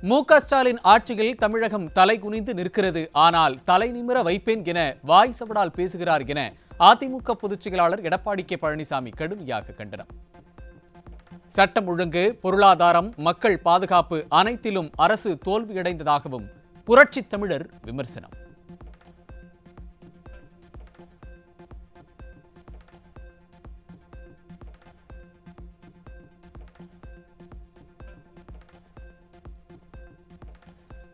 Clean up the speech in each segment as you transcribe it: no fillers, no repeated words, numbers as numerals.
மு.க. ஸ்டாலின் ஆட்சியில் தமிழகம் தலைகுனிந்து நிற்கிறது. ஆனால் தலை நிமிர வைப்பேன் என வாய் சவடால் பேசுகிறார் என அதிமுக பொதுச் செயலாளர் எடப்பாடி கே. பழனிசாமி கடுமையாக கண்டனம். சட்டம் ஒழுங்கு, பொருளாதாரம், மக்கள் பாதுகாப்பு அனைத்திலும் அரசு தோல்வியடைந்ததாகவும் புரட்சி தமிழர் விமர்சனம்.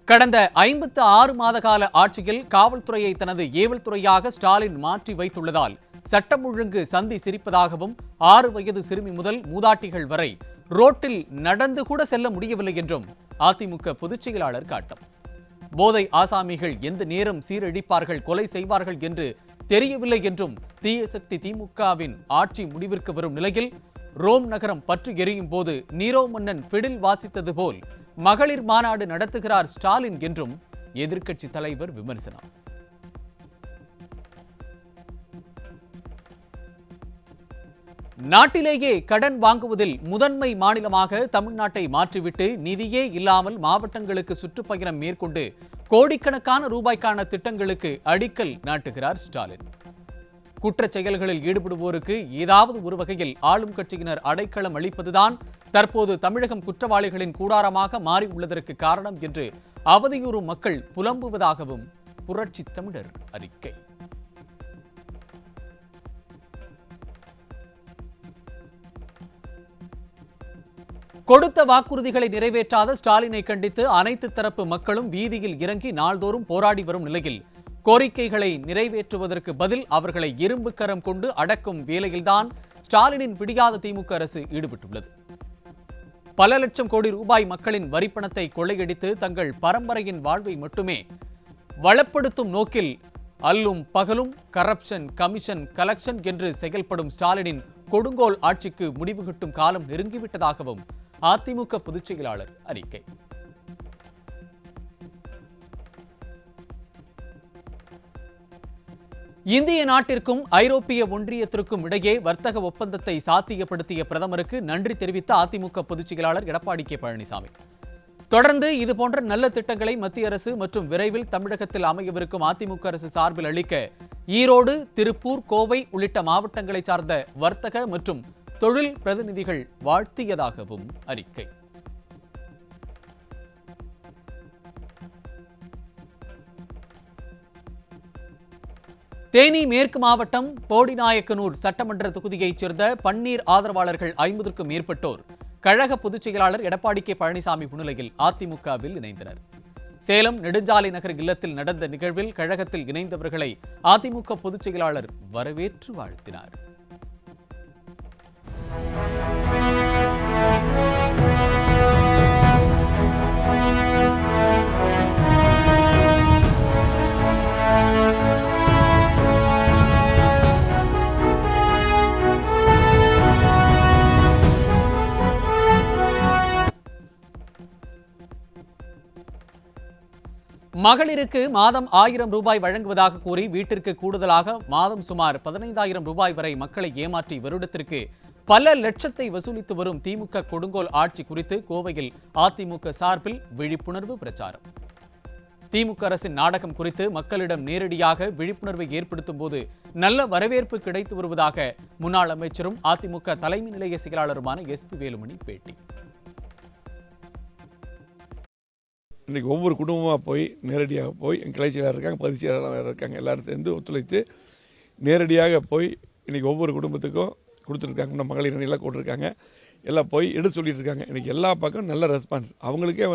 கடந்த 56 மாத கால ஆட்சியில் காவல்துறையை தனது ஏவல் துறையாக ஸ்டாலின் மாற்றி வைத்துள்ளதால் சட்டம் ஒழுங்கு சந்தி சிரிப்பதாகவும் 6 வயது சிறுமி முதல் மூதாட்டிகள் வரை ரோட்டில் நடந்து கூட செல்ல முடியவில்லை என்றும் அதிமுக பொதுச் செயலாளர் காட்டம். போதை ஆசாமிகள் எந்த நேரம் சீரழிப்பார்கள், கொலை செய்வார்கள் என்று தெரியவில்லை என்றும் தீய சக்தி திமுகவின் ஆட்சி முடிவிற்கு வரும் நிலையில் ரோம் நகரம் பற்றி எரியும் போது நீரோ மன்னன் பிடில் வாசித்தது போல் மகளிர் மாநாடு நடத்துகிறார் ஸ்டாலின் என்றும் எதிர்க்கட்சி தலைவர் விமர்சனம். நாட்டிலேயே கடன் வாங்குவதில் முதன்மை மாநிலமாக தமிழ்நாட்டை மாற்றிவிட்டு நிதியே இல்லாமல் மாவட்டங்களுக்கு சுற்றுப்பயணம் மேற்கொண்டு கோடிக்கணக்கான ரூபாய்க்கான திட்டங்களுக்கு அடிக்கல் நாட்டுகிறார் ஸ்டாலின். குற்றச் செயல்களில் ஈடுபடுவோருக்கு ஏதாவது ஒரு வகையில் ஆளும் கட்சியினர் அடைக்கலம் அளிப்பதுதான் தற்போது தமிழகம் குற்றவாளிகளின் கூடாரமாக மாறி உள்ளதற்கு காரணம் என்று அவதியுறும் மக்கள் புலம்புவதாகவும் புரட்சி தமிழர் அறிக்கை. கொடுத்த வாக்குறுதிகளை நிறைவேற்றாத ஸ்டாலினை கண்டித்து அனைத்து தரப்பு மக்களும் வீதியில் இறங்கி நாள்தோறும் போராடி வரும் நிலையில் கோரிக்கைகளை நிறைவேற்றுவதற்கு பதில் அவர்களை இரும்பு கரம் கொண்டு அடக்கும் வேலையில்தான் ஸ்டாலினின் பிடியாத திமுக அரசு ஈடுபட்டுள்ளது. பல லட்சம் கோடி ரூபாய் மக்களின் வரிப்பணத்தை கொள்ளையடித்து தங்கள் பரம்பரையின் வாழ்வை மட்டுமே வளப்படுத்தும் நோக்கில் அல்லும் பகலும் கரப்ஷன், கமிஷன், கலெக்ஷன் என்று செயல்படும் ஸ்டாலினின் கொடுங்கோல் ஆட்சிக்கு முடிவு கட்டும் காலம் நெருங்கிவிட்டதாகவும் அதிமுக பொதுச் செயலாளர் அறிக்கை. இந்திய நாட்டிற்கும் ஐரோப்பிய ஒன்றியத்திற்கும் இடையே வர்த்தக ஒப்பந்தத்தை சாத்தியப்படுத்திய பிரதமருக்கு நன்றி தெரிவித்த அதிமுக பொதுச் செயலாளர் எடப்பாடி கே. பழனிசாமி தொடர்ந்து இதுபோன்ற நல்ல திட்டங்களை மத்திய அரசு மற்றும் விரைவில் தமிழகத்தில் அமையவிருக்கும் அதிமுக அரசு சார்பில் அளிக்க ஈரோடு, திருப்பூர், கோவை உள்ளிட்ட மாவட்டங்களை சார்ந்த வர்த்தக மற்றும் தொழில் பிரதிநிதிகள் வாழ்த்தியதாகவும் அறிக்கை. தேனி மேற்கு மாவட்டம் போடிநாயக்கனூர் சட்டமன்ற தொகுதியைச் சேர்ந்த பன்னீர் ஆதரவாளர்கள் 50க்கும் மேற்பட்டோர் கழக பொதுச் செயலாளர் எடப்பாடி கே. பழனிசாமி முன்னிலையில் அதிமுகவில் இணைந்தனர். சேலம் நெடுஞ்சாலை நகர் இல்லத்தில் நடந்த நிகழ்வில் கழகத்தில் இணைந்தவர்களை அதிமுக பொதுச் செயலாளர் வரவேற்று வாழ்த்தினார். மகளிருக்கு மாதம் 1000 ரூபாய் வழங்குவதாக கூறி வீட்டிற்கு கூடுதலாக மாதம் சுமார் 15,000 ரூபாய் வரை மக்களை ஏமாற்றி வருடத்திற்கு பல லட்சத்தை வசூலித்து வரும் திமுக கொடுங்கோல் ஆட்சி குறித்து கோவையில் அதிமுக சார்பில் விழிப்புணர்வு பிரச்சாரம். திமுக அரசின் நாடகம் குறித்து மக்களிடம் நேரடியாக விழிப்புணர்வை ஏற்படுத்தும் போது நல்ல வரவேற்பு கிடைத்து வருவதாக முன்னாள் அமைச்சரும் அதிமுக தலைமை நிலைய செயலாளருமான எஸ்.பி. வேலுமணி பேட்டி. இன்றைக்கி ஒவ்வொரு குடும்பமாக போய் நேரடியாக போய் எங்கள் கிளை செயலாளர் இருக்காங்க, பதிவு செயலாளர் இருக்காங்க, எல்லாரும் சேர்ந்து ஒத்துழைத்து நேரடியாக போய் இன்றைக்கி ஒவ்வொரு குடும்பத்துக்கும் கொடுத்துருக்காங்க. இன்னும் மகளிர் அணியெல்லாம் கொடுத்துருக்காங்க, எல்லாம் போய் எடுத்து சொல்லிட்டு இருக்காங்க. இன்றைக்கி எல்லா பக்கம் நல்ல ரெஸ்பான்ஸ். அவங்களுக்கே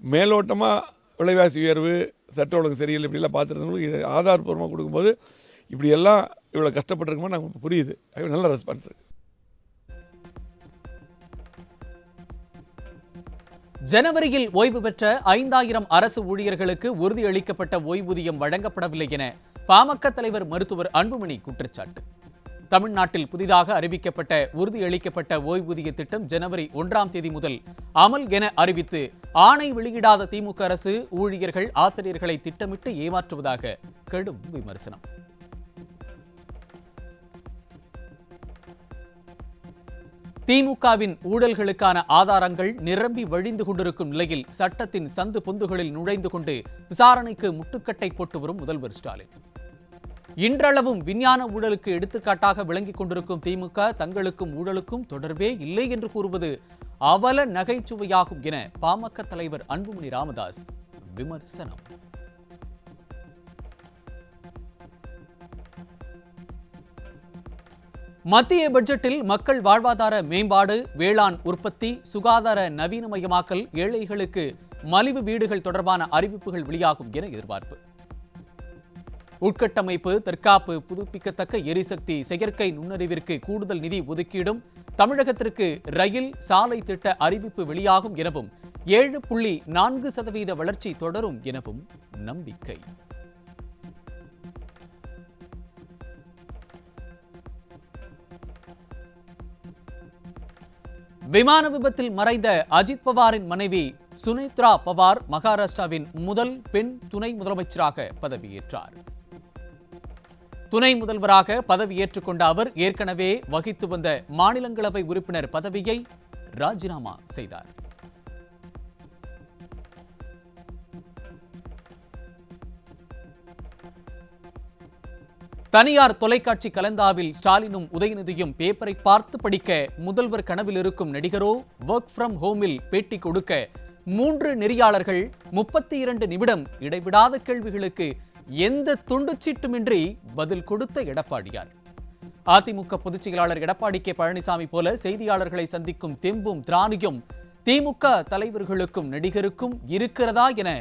மேலோட்டமாக விலைவாசி உயர்வு, சட்ட ஒழுங்கு சரியில்லை இப்படிலாம் பார்த்துருந்தவங்களுக்கு இது ஆதாரப்பூர்வமாக கொடுக்கும்போது இப்படியெல்லாம் இவ்வளோ கஷ்டப்பட்டுருக்குமோ நமக்கு புரியுது. நல்ல ரெஸ்பான்ஸ் இருக்குது. ஜனவரியில் ஓய்வு பெற்ற 5000 அரசு ஊழியர்களுக்கு உறுதியளிக்கப்பட்ட ஓய்வூதியம் வழங்கப்படவில்லை என பாமக தலைவர் மருத்துவர் அன்புமணி குற்றச்சாட்டு. தமிழ்நாட்டில் புதிதாக அறிவிக்கப்பட்ட உறுதியளிக்கப்பட்ட ஓய்வூதிய திட்டம் ஜனவரி 1ஆம் தேதி முதல் அமல் என அறிவித்து ஆணை வெளியிடாத திமுக அரசு ஊழியர்கள், ஆசிரியர்களை திட்டமிட்டு ஏமாற்றுவதாக கடும் விமர்சனம். திமுகவின் ஊழல்களுக்கான ஆதாரங்கள் நிரம்பி வழிந்து கொண்டிருக்கும் நிலையில் சட்டத்தின் சந்து பொந்துகளில் நுழைந்து கொண்டு விசாரணைக்கு முட்டுக்கட்டை போட்டு வரும் முதல்வர் ஸ்டாலின். இன்றளவும் விஞ்ஞான ஊழலுக்கு எடுத்துக்காட்டாக விளங்கிக் கொண்டிருக்கும் திமுக தங்களுக்கும் ஊழலுக்கும் தொடர்பே இல்லை என்று கூறுவது அவல நகைச்சுவையாகும் என பாமக தலைவர் அன்புமணி ராமதாஸ் விமர்சனம். மத்திய பட்ஜெட்டில் மக்கள் வாழ்வாதார மேம்பாடு, வேளாண் உற்பத்தி, சுகாதார நவீனமயமாக்கல், ஏழைகளுக்கு மலிவு வீடுகள் தொடர்பான அறிவிப்புகள் வெளியாகும் என எதிர்பார்ப்பு. உட்கட்டமைப்பு, தற்காப்பு, புதுப்பிக்கத்தக்க எரிசக்தி, செயற்கை நுண்ணறிவிற்கு கூடுதல் நிதி ஒதுக்கீடும், தமிழகத்திற்கு ரயில், சாலை திட்ட அறிவிப்பு வெளியாகும் எனவும் 7.4% வளர்ச்சி தொடரும் எனவும் நம்பிக்கை. விமான விபத்தில் மறைந்த அஜித் பவாரின் மனைவி சுனேத்ரா பவார் மகாராஷ்டிராவின் முதல் பெண் துணை முதலமைச்சராக பதவியேற்றார். துணை முதல்வராக பதவியேற்றுக் கொண்ட அவர் ஏற்கனவே வகித்து வந்த மாநிலங்களவை உறுப்பினர் பதவியை ராஜினாமா செய்தார். தனியார் தொலைக்காட்சி கலந்தாவில் ஸ்டாலினும் உதயநிதியும் பேப்பரை பார்த்து படிக்க முதல்வர் கனவில் இருக்கும் நடிகரோ ஒர்க் ஃப்ரம் ஹோமில் பேட்டி கொடுக்க 3 நெறியாளர்கள் 32 நிமிடம் இடைவிடாத கேள்விகளுக்கு எந்த துண்டுச்சீட்டுமின்றி பதில் கொடுத்த எடப்பாடியார். அதிமுக பொதுச் செயலாளர் எடப்பாடி கே பழனிசாமி போல செய்தியாளர்களை சந்திக்கும் தெம்பும் திராணியும் திமுக தலைவர்களுக்கும் நடிகருக்கும் இருக்கிறதா என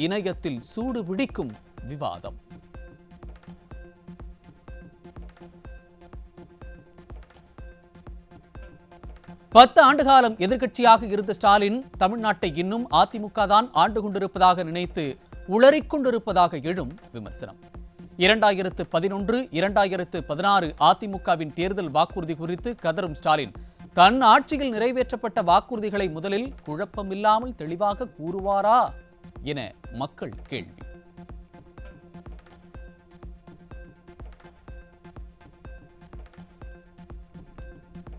இணையத்தில் சூடு பிடிக்கும் விவாதம். பத்து ஆண்டுகாலம் எதிர்க்கட்சியாக இருந்த ஸ்டாலின் தமிழ்நாட்டை இன்னும் அதிமுக தான் ஆண்டு கொண்டிருப்பதாக நினைத்து உளறிக் கொண்டிருப்பதாக எழும் விமர்சனம். 2011, 2016 அதிமுகவின் தேர்தல் வாக்குறுதி குறித்து கதரும் ஸ்டாலின் தன் ஆட்சியில் நிறைவேற்றப்பட்ட வாக்குறுதிகளை முதலில் குழப்பமில்லாமல் தெளிவாக கூறுவாரா என மக்கள் கேள்வி.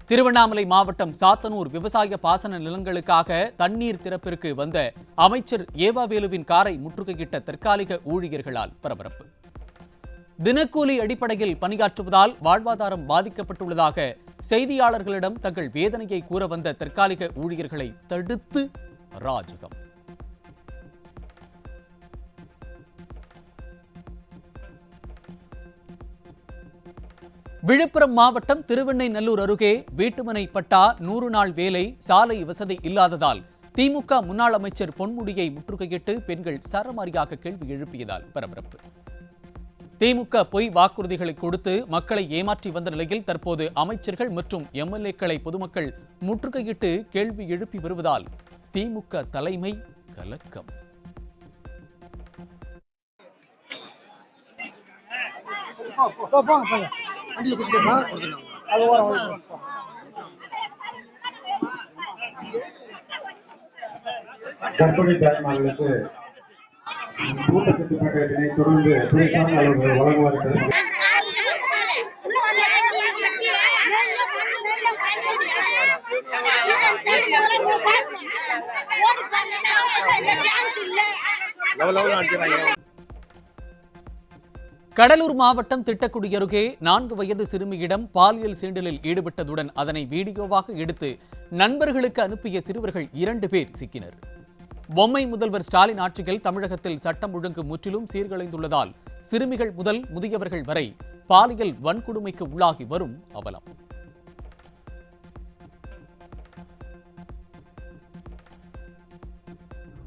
திருவண்ணாமலை மாவட்டம் சாத்தனூர் விவசாய பாசன நிலங்களுக்காக தண்ணீர் திறப்பிற்கு வந்த அமைச்சர் ஏவாவேலுவின் காரை முற்றுகையிட்ட தற்காலிக ஊழியர்களால் பரபரப்பு. தினக்கூலி அடிப்படையில் பணியாற்றுவதால் வாழ்வாதாரம் பாதிக்கப்பட்டுள்ளதாக செய்தியாளர்களிடம் தங்கள் வேதனையை கூற வந்த தற்காலிக ஊழியர்களை தடுத்து ராஜகம். விழுப்புரம் மாவட்டம் திருவெண்ணைநல்லூர் அருகே வீட்டுமனை பட்டா, 100 நாள் வேலை, சாலை வசதி இல்லாததால் திமுக முன்னாள் அமைச்சர் பொன்முடியை முற்றுகையிட்டு பெண்கள் சரமாரியாக கேள்வி எழுப்பியதால் பரபரப்பு. திமுக பொய் வாக்குறுதிகளை கொடுத்து மக்களை ஏமாற்றி வந்த நிலையில் தற்போது அமைச்சர்கள் மற்றும் எம்எல்ஏக்களை பொதுமக்கள் முற்றுகையிட்டு கேள்வி எழுப்பி வருவதால் திமுக தலைமை கலக்கம். கர்ப்பிணி தாய்மார்களுக்கு ஊட்டச்சத்து பாக்கெட்டினை தொடர்ந்து துறைசார்ந்த அலுவலர்கள் வழங்குவார்கள். கடலூர் மாவட்டம் திட்டக்குடி அருகே 4 வயது சிறுமியிடம் பாலியல் சீண்டலில் ஈடுபட்டதுடன் அதனை வீடியோவாக எடுத்து நண்பர்களுக்கு அனுப்பிய சிறுவர்கள் 2 பேர் சிக்கினர். பொம்மை முதல்வர் ஸ்டாலின் ஆட்சியில் தமிழகத்தில் சட்டம் ஒழுங்கு முற்றிலும் சீர்குலைந்துள்ளதால் சிறுமிகள் முதல் முதியவர்கள் வரை பாலியல் வன்கொடுமைக்கு உள்ளாகி வரும் அவலம்.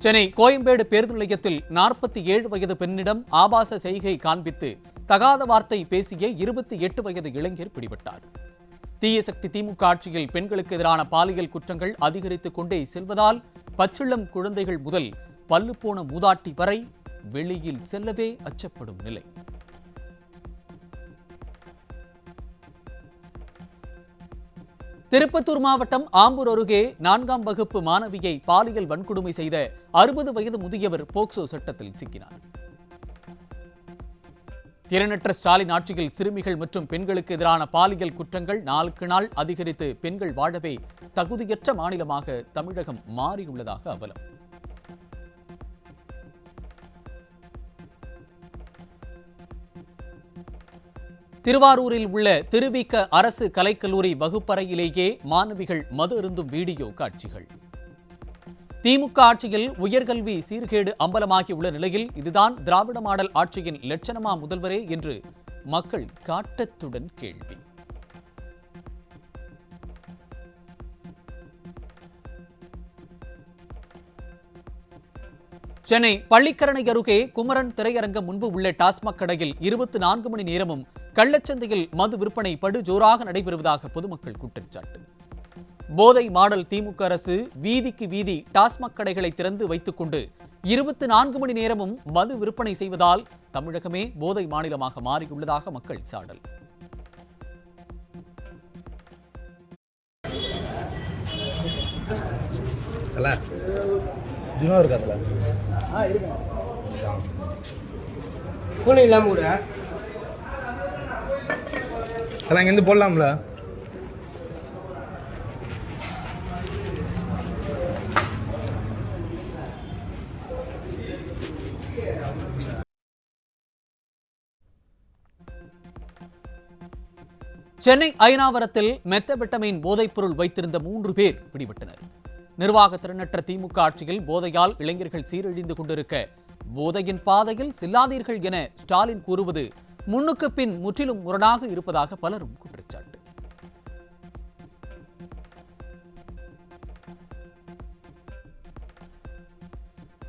சென்னை கோயம்பேடு பேருந்து நிலையத்தில் 47 வயது பெண்ணிடம் ஆபாச செய்கை காண்பித்து தகாத வார்த்தை பேசிய 28 வயது இளைஞர் பிடிபட்டார். தீய சக்தி திமுக ஆட்சியில் பெண்களுக்கு எதிரான பாலியல் குற்றங்கள் அதிகரித்துக் கொண்டே செல்வதால் பச்சிளம் குழந்தைகள் முதல் பல்லு போன மூதாட்டி வரை வெளியில் செல்லவே அச்சப்படும் நிலை. திருப்பத்தூர் மாவட்டம் ஆம்பூர் அருகே 4ஆம் வகுப்பு மாணவியை பாலியல் வன்கொடுமை செய்த 60 வயது முதியவர் போக்சோ சட்டத்தில் சிக்கினார். திறனற்ற ஸ்டாலின் ஆட்சியில் சிறுமிகள் மற்றும் பெண்களுக்கு எதிரான பாலியல் குற்றங்கள் நாளுக்கு நாள் அதிகரித்து பெண்கள் வாழவே தகுதியற்ற மாநிலமாக தமிழகம் மாறியுள்ளதாக அவலம். திருவாரூரில் உள்ள திருவிக அரசு கலைக்கல்லூரி வகுப்பறையிலேயே மாணவிகள் மது அருந்தும் வீடியோ காட்சிகள். திமுக ஆட்சியில் உயர்கல்வி சீர்கேடு அம்பலமாகியுள்ள நிலையில் இதுதான் திராவிட மாடல் ஆட்சியின் லட்சணமா முதல்வரே என்று மக்கள் காட்டத்துடன் கேள்வி. சென்னை பள்ளிக்கரணை அருகே குமரன் திரையரங்கம் முன்பு உள்ள டாஸ்மாக் கடையில் 24 மணி நேரமும் கள்ளச்சந்தையில் மது விற்பனை படுஜோராக நடைபெறுவதாக பொதுமக்கள் குற்றச்சாட்டு. போதை மாடல் திமுக அரசு வீதிக்கு வீதி டாஸ்மாக் கடைகளை திறந்து வைத்துக் கொண்டு 24 மணி நேரமும் மது விற்பனை செய்வதால் தமிழகமே போதை மாநிலமாக மாறியுள்ளதாக மக்கள் சாடல். அதெல்லாம் இங்கேருந்து போடலாம்ல. சென்னை அயனாவரத்தில் மெத்தபெட்டமைன் போதைப்பொருள் வைத்திருந்த 3 பேர் பிடிபட்டனர். நிர்வாக திறனற்ற திமுக ஆட்சியில் போதையால் இளைஞர்கள் சீரழிந்து கொண்டிருக்க போதையின் பாதையில் செல்லாதீர்கள் என ஸ்டாலின் கூறுவது முன்னுக்கு பின் முற்றிலும் முரணாக இருப்பதாக பலரும் குற்றச்சாட்டு.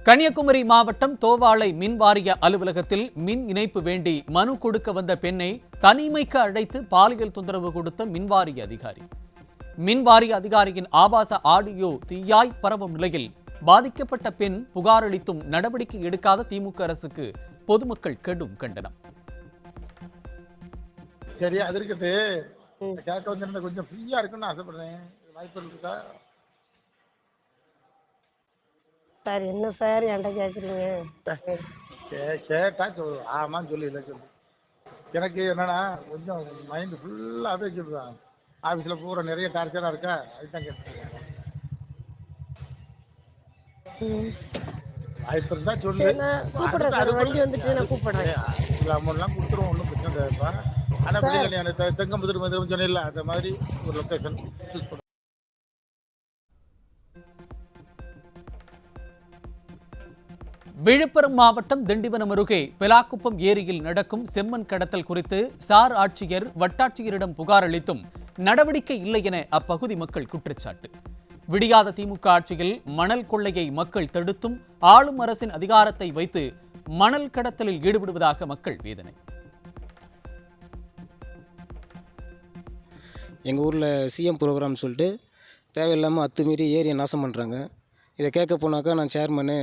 கன்னியாகுமரி மாவட்டம் தோவாளை மின் வாரிய அலுவலகத்தில் மின் இணைப்பு வேண்டி மனு கொடுக்க வந்த பெண்ணை தனிமைக்கு அழைத்து பாலியல் தொந்தரவு கொடுத்த மின்வாரிய அதிகாரி. மின்வாரிய அதிகாரியின் ஆபாச ஆடியோ தீயாய் பரவும் நிலையில் பாதிக்கப்பட்ட பெண் புகார் அளித்தும் நடவடிக்கை எடுக்காத திமுக அரசுக்கு பொதுமக்கள் கடும் கண்டனம். சரி, அது இருக்கட்டு. கேட்க வந்திருந்த கொஞ்சம் ஃப்ரீயா இருக்குன்னு ஆசைப்படுறேன். வாய்ப்பு இருக்கா சார்? என்ன சார் என்கிட்ட கேட்குறீங்க? கேட்டா ஆமான்னு சொல்லி இல்லை சொல்லு. எனக்கு என்னன்னா கொஞ்சம் மைண்டு ஃபுல்லாகவே சொல்லுதான். ஆஃபீஸில் பூரா நிறைய டார்ச்சராக இருக்கா, அதுதான் கேட்டுருக்கேன். வாய்ப்பு இருந்தா சொல்லு. கூப்பிடுறேன் சார், வண்டி வந்துட்டு நான் கூப்பிடுறேன். அமௌண்ட்லாம் கொடுத்துருவோம், ஒன்றும் பிரச்சனை கிடையாதுப்பா. ஆனால் கல்யாணம் தெங்கம்புதிர் மந்திரம் சொன்னில்ல, அந்த மாதிரி ஒரு லொக்கேஷன் சூஸ் பண்ணுறேன். விழுப்புரம் மாவட்டம் திண்டிவனம் அருகே பெலாக்குப்பம் ஏரியில் நடக்கும் செம்மண் கடத்தல் குறித்து சார் ஆட்சியர் வட்டாட்சியரிடம் புகார் அளித்தும் நடவடிக்கை இல்லை என அப்பகுதி மக்கள் குற்றச்சாட்டு. விடியாத திமுக ஆட்சியில் மணல் கொள்ளையை மக்கள் தடுத்தும் ஆளும் அரசின் அதிகாரத்தை வைத்து மணல் கடத்தலில் ஈடுபடுவதாக மக்கள் வேதனை. எங்கள் ஊரில் சிஎம் ப்ரோக்ராம் சொல்லிட்டு தேவையில்லாமல் அத்துமீறி ஏரியை நாசம் பண்ணுறாங்க. இதை கேட்க போனாக்கா நான் சேர்மனு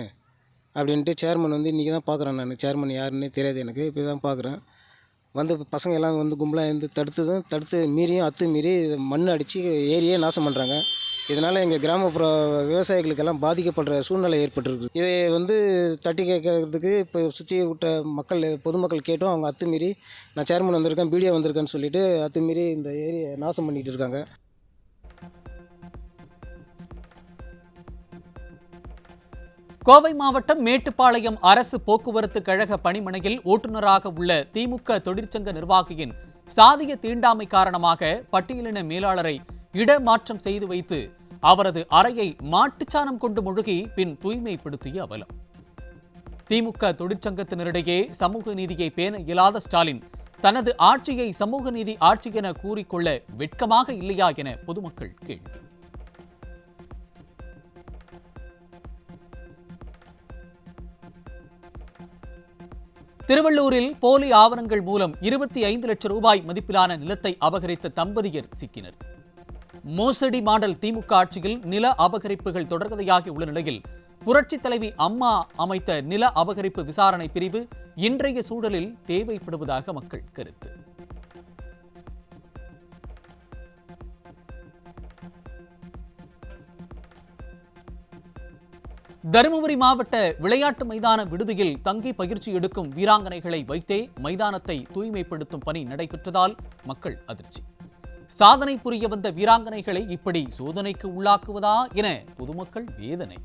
அப்படின்ட்டு சேர்மன் வந்து இன்றைக்கி தான் பார்க்குறேன். நான் சேர்மன் யாருன்னே தெரியாது எனக்கு, இப்போ தான் பார்க்குறேன். வந்து பசங்க எல்லாம் வந்து கும்பலாக இருந்து தடுத்து மீறியும் அத்துமீறி மண் அடித்து ஏரியே நாசம் பண்ணுறாங்க. இதனால் எங்கள் கிராமப்புற விவசாயிகளுக்கெல்லாம் பாதிக்கப்படுற சூழ்நிலை ஏற்பட்டிருக்கு. இதை வந்து தட்டி கேட்கறதுக்கு இப்போ சுற்றி விட்ட பொதுமக்கள் கேட்டோம். அவங்க அத்துமீறி நான் சேர்மன் வந்திருக்கேன், பிடிஓ வந்திருக்கேன்னு சொல்லிட்டு அத்துமீறி இந்த ஏரியை நாசம் பண்ணிகிட்டு இருக்காங்க. கோவை மாவட்டம் மேட்டுப்பாளையம் அரசு போக்குவரத்து கழக பணிமனையில் ஓட்டுநராக உள்ள திமுக தொழிற்சங்க நிர்வாகியின் சாதிய தீண்டாமை காரணமாக பட்டியலின மேலாளரை இடமாற்றம் செய்து வைத்து அவரது அறையை மாட்டுச்சாணம் கொண்டு முழுகி பின் தூய்மைப்படுத்திய அவலம். திமுக தொழிற்சங்கத்தினரிடையே சமூக நீதியை பேண இயலாத ஸ்டாலின் தனது ஆட்சியை சமூக நீதி ஆட்சி என கூறிக்கொள்ள வெட்கமாக இல்லையா என பொதுமக்கள் கேள்வி. திருவள்ளூரில் போலி ஆவணங்கள் மூலம் 25 லட்சம் ரூபாய் மதிப்பிலான நிலத்தை அபகரித்த தம்பதியர் சிக்கினர். மோசடி மாடல் திமுக ஆட்சியில் நில அபகரிப்புகள் தொடர்கதையாகி உள்ள நிலையில் புரட்சித் தலைவி அம்மா அமைத்த நில அபகரிப்பு விசாரணை பிரிவு இன்றைய சூழலில் தேவைப்படுவதாக மக்கள் கருத்து. தருமபுரி மாவட்ட விளையாட்டு மைதான விடுதியில் தங்கி பயிற்சி எடுக்கும் வீராங்கனைகளை வைத்தே மைதானத்தை தூய்மைப்படுத்தும் பணி நடைபெற்றதால் மக்கள் அதிர்ச்சி. சாதனை புரிய வந்த வீராங்கனைகளை இப்படி சோதனைக்கு உள்ளாக்குவதா என பொதுமக்கள் வேதனை.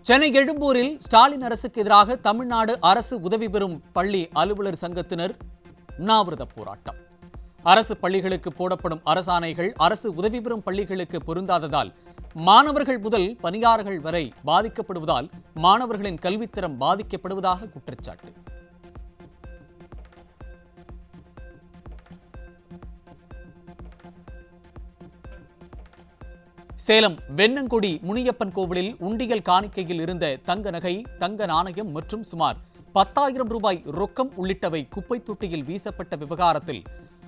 சென்னை எழும்பூரில் ஸ்டாலின் அரசுக்கு எதிராக தமிழ்நாடு அரசு உதவி பெறும் பள்ளி அலுவலர் சங்கத்தினர் உண்ணாவிரத போராட்டம். அரசு பள்ளிகளுக்கு போடப்படும் அரசாணைகள் அரசு உதவி பெறும் பள்ளிகளுக்கு பொருந்தாததால் மாணவர்கள் முதல் பணியாளர்கள் வரை பாதிக்கப்படுவதால் மாணவர்களின் கல்வித்தரம் பாதிக்கப்படுவதாக குற்றச்சாட்டு. சேலம் வெண்ணங்குடி முனியப்பன் கோவிலில் உண்டியல் காணிக்கையில் இருந்த தங்க நகை, தங்க நாணயம் மற்றும் சுமார் 10,000 ரூபாய் ரொக்கம் உள்ளிட்டவை குப்பை தொட்டியில் வீசப்பட்ட விவகாரத்தில்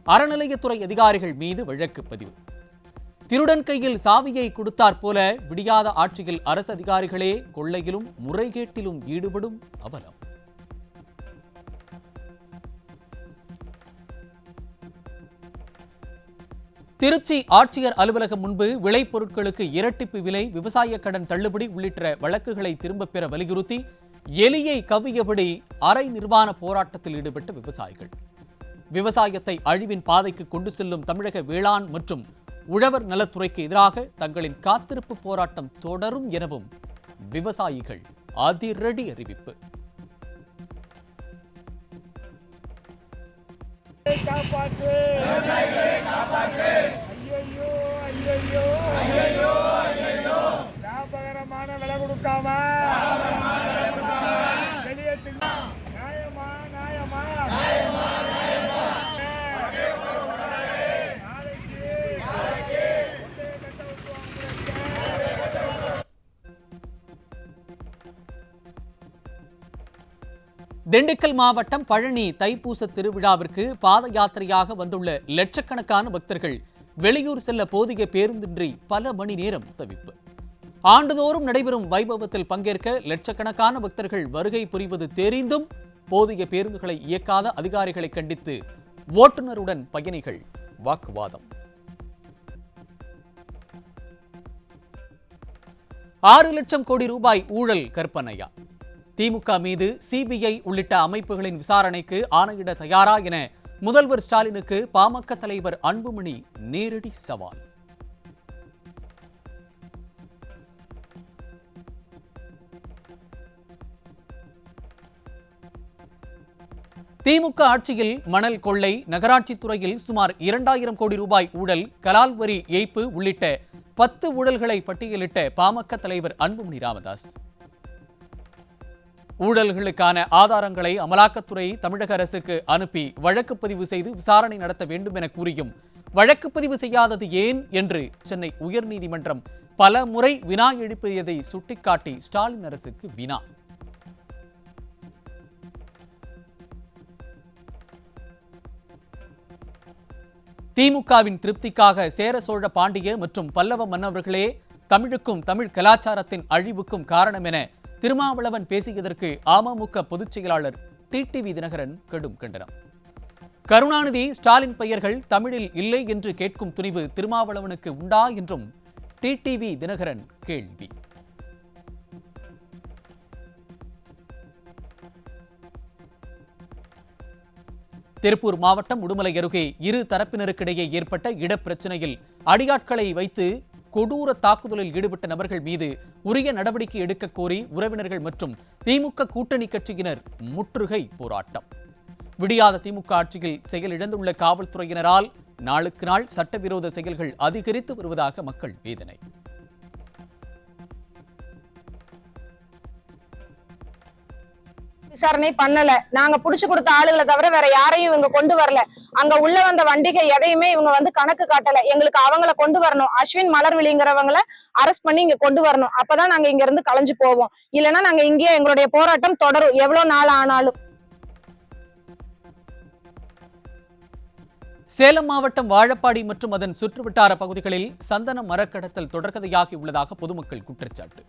அறநிலையத்துறை அதிகாரிகள் மீது வழக்கு பதிவு. திருடன் கையில் சாவியை கொடுத்தாற் போல விடியாத ஆட்சியில் அரசு அதிகாரிகளே கொள்ளையிலும் முறைகேட்டிலும் ஈடுபடும் அவலம். திருச்சி ஆட்சியர் அலுவலகம் முன்பு விளைபொருட்களுக்கு இரட்டிப்பு விலை, விவசாய கடன் தள்ளுபடி உள்ளிட்ட வழக்குகளை திரும்பப் பெற வலியுறுத்தி எலியை கவ்வியபடி அரை நிர்வாண போராட்டத்தில் ஈடுபட்ட விவசாயிகள். விவசாயத்தை அழிவின் பாதைக்கு கொண்டு செல்லும் தமிழக வேளாண் மற்றும் உழவர் நலத்துறைக்கு எதிராக தங்களின் காத்திருப்பு போராட்டம் தொடரும் எனவும் விவசாயிகள் அதிரடி அறிவிப்பு. லாபகரமான விலை கொடுக்காம திண்டுக்கல் மாவட்டம் பழனி தைப்பூச திருவிழாவிற்கு பாத யாத்திரையாக வந்துள்ள லட்சக்கணக்கான பக்தர்கள் வெளியூர் செல்ல போதிய பேருந்தின்றி பல மணி நேரம் தவிப்பு. ஆண்டுதோறும் நடைபெறும் வைபவத்தில் பங்கேற்க லட்சக்கணக்கான பக்தர்கள் வருகை புரிவது தெரிந்தும் போதிய பேருந்துகளை இயக்காத அதிகாரிகளை கண்டித்து ஓட்டுநருடன் பயணிகள் வாக்குவாதம். 6 லட்சம் கோடி ரூபாய் ஊழல் கற்பனையா? திமுக மீது சிபிஐ உள்ளிட்ட அமைப்புகளின் விசாரணைக்கு ஆணையிட தயாரா என முதல்வர் ஸ்டாலினுக்கு பாமக தலைவர் அன்புமணி நேரடி சவால். திமுக ஆட்சியில் மணல் கொள்ளை, நகராட்சி துறையில் சுமார் 2000 கோடி ரூபாய் ஊழல், கலால் வரி ஏய்ப்பு உள்ளிட்ட 10 ஊழல்களை பட்டியலிட்ட பாமக தலைவர் அன்புமணி ராமதாஸ், ஊழல்களுக்கான ஆதாரங்களை அமலாக்கத்துறை தமிழக அரசுக்கு அனுப்பி வழக்கு பதிவு செய்து விசாரணை நடத்த வேண்டும் என கூறியும் வழக்கு பதிவு செய்யாதது ஏன் என்று சென்னை உயர்நீதிமன்றம் பல முறை வினா எழுப்பியதை சுட்டிக்காட்டி ஸ்டாலின் அரசுக்கு வினா. திமுகவின் திருப்திக்காக சேர, சோழ, பாண்டிய மற்றும் பல்லவ மன்னவர்களே தமிழுக்கும் தமிழ் கலாச்சாரத்தின் அழிவுக்கும் காரணம் என திருமாவளவன் பேசியதற்கு அமமுக பொதுச் செயலாளர் டிடிவி தினகரன் கடும் கண்டனம். கருணாநிதி, ஸ்டாலின் பெயர்கள் தமிழில் இல்லை என்று கேட்கும் துணிவு திருமாவளவனுக்கு உண்டா என்றும் டிடிவி தினகரன் கேள்வி. திருப்பூர் மாவட்டம் உடுமலை அருகே இரு தரப்பினருக்கிடையே ஏற்பட்ட இடப்பிரச்சனையில் அடியாட்களை வைத்து கொடூர தாக்குதலில் ஈடுபட்ட நபர்கள் மீது உரிய நடவடிக்கை எடுக்க கோரி உறவினர்கள் மற்றும் திமுக கூட்டணி கட்சியினர் முற்றுகை போராட்டம். விடியாத திமுக ஆட்சியில் செயலிழந்துள்ள காவல்துறையினரால் நாளுக்கு நாள் சட்டவிரோத செயல்கள் அதிகரித்து வருவதாக மக்கள் வேதனை. விசாரணை பண்ணல. நாங்க புடிச்சு கொடுத்த ஆளுகளை தவிர வேற யாரையும் இவங்க கொண்டு வரல. அங்க உள்ள வந்த வண்டிகை எதையுமே இவங்க கணக்கு காட்டல. எங்களுக்கு அவங்கள கொண்டு வரணும். அஸ்வின் மலர்விழிங்கிறவங்கள அரெஸ்ட் பண்ணி இங்க கொண்டு வரணும். அப்பதான் நாங்க இங்க இருந்து கலைஞ்சு போவோம். இல்லைன்னா நாங்க இங்கேயே எங்களுடைய போராட்டம் தொடரும், எவ்வளவு நாள் ஆனாலும். சேலம் மாவட்டம் வாழப்பாடி மற்றும் அதன் சுற்றுவட்டார பகுதிகளில் சந்தன மரக்கடத்தல் தொடர்கதையாகி உள்ளதாக பொதுமக்கள் குற்றச்சாட்டு.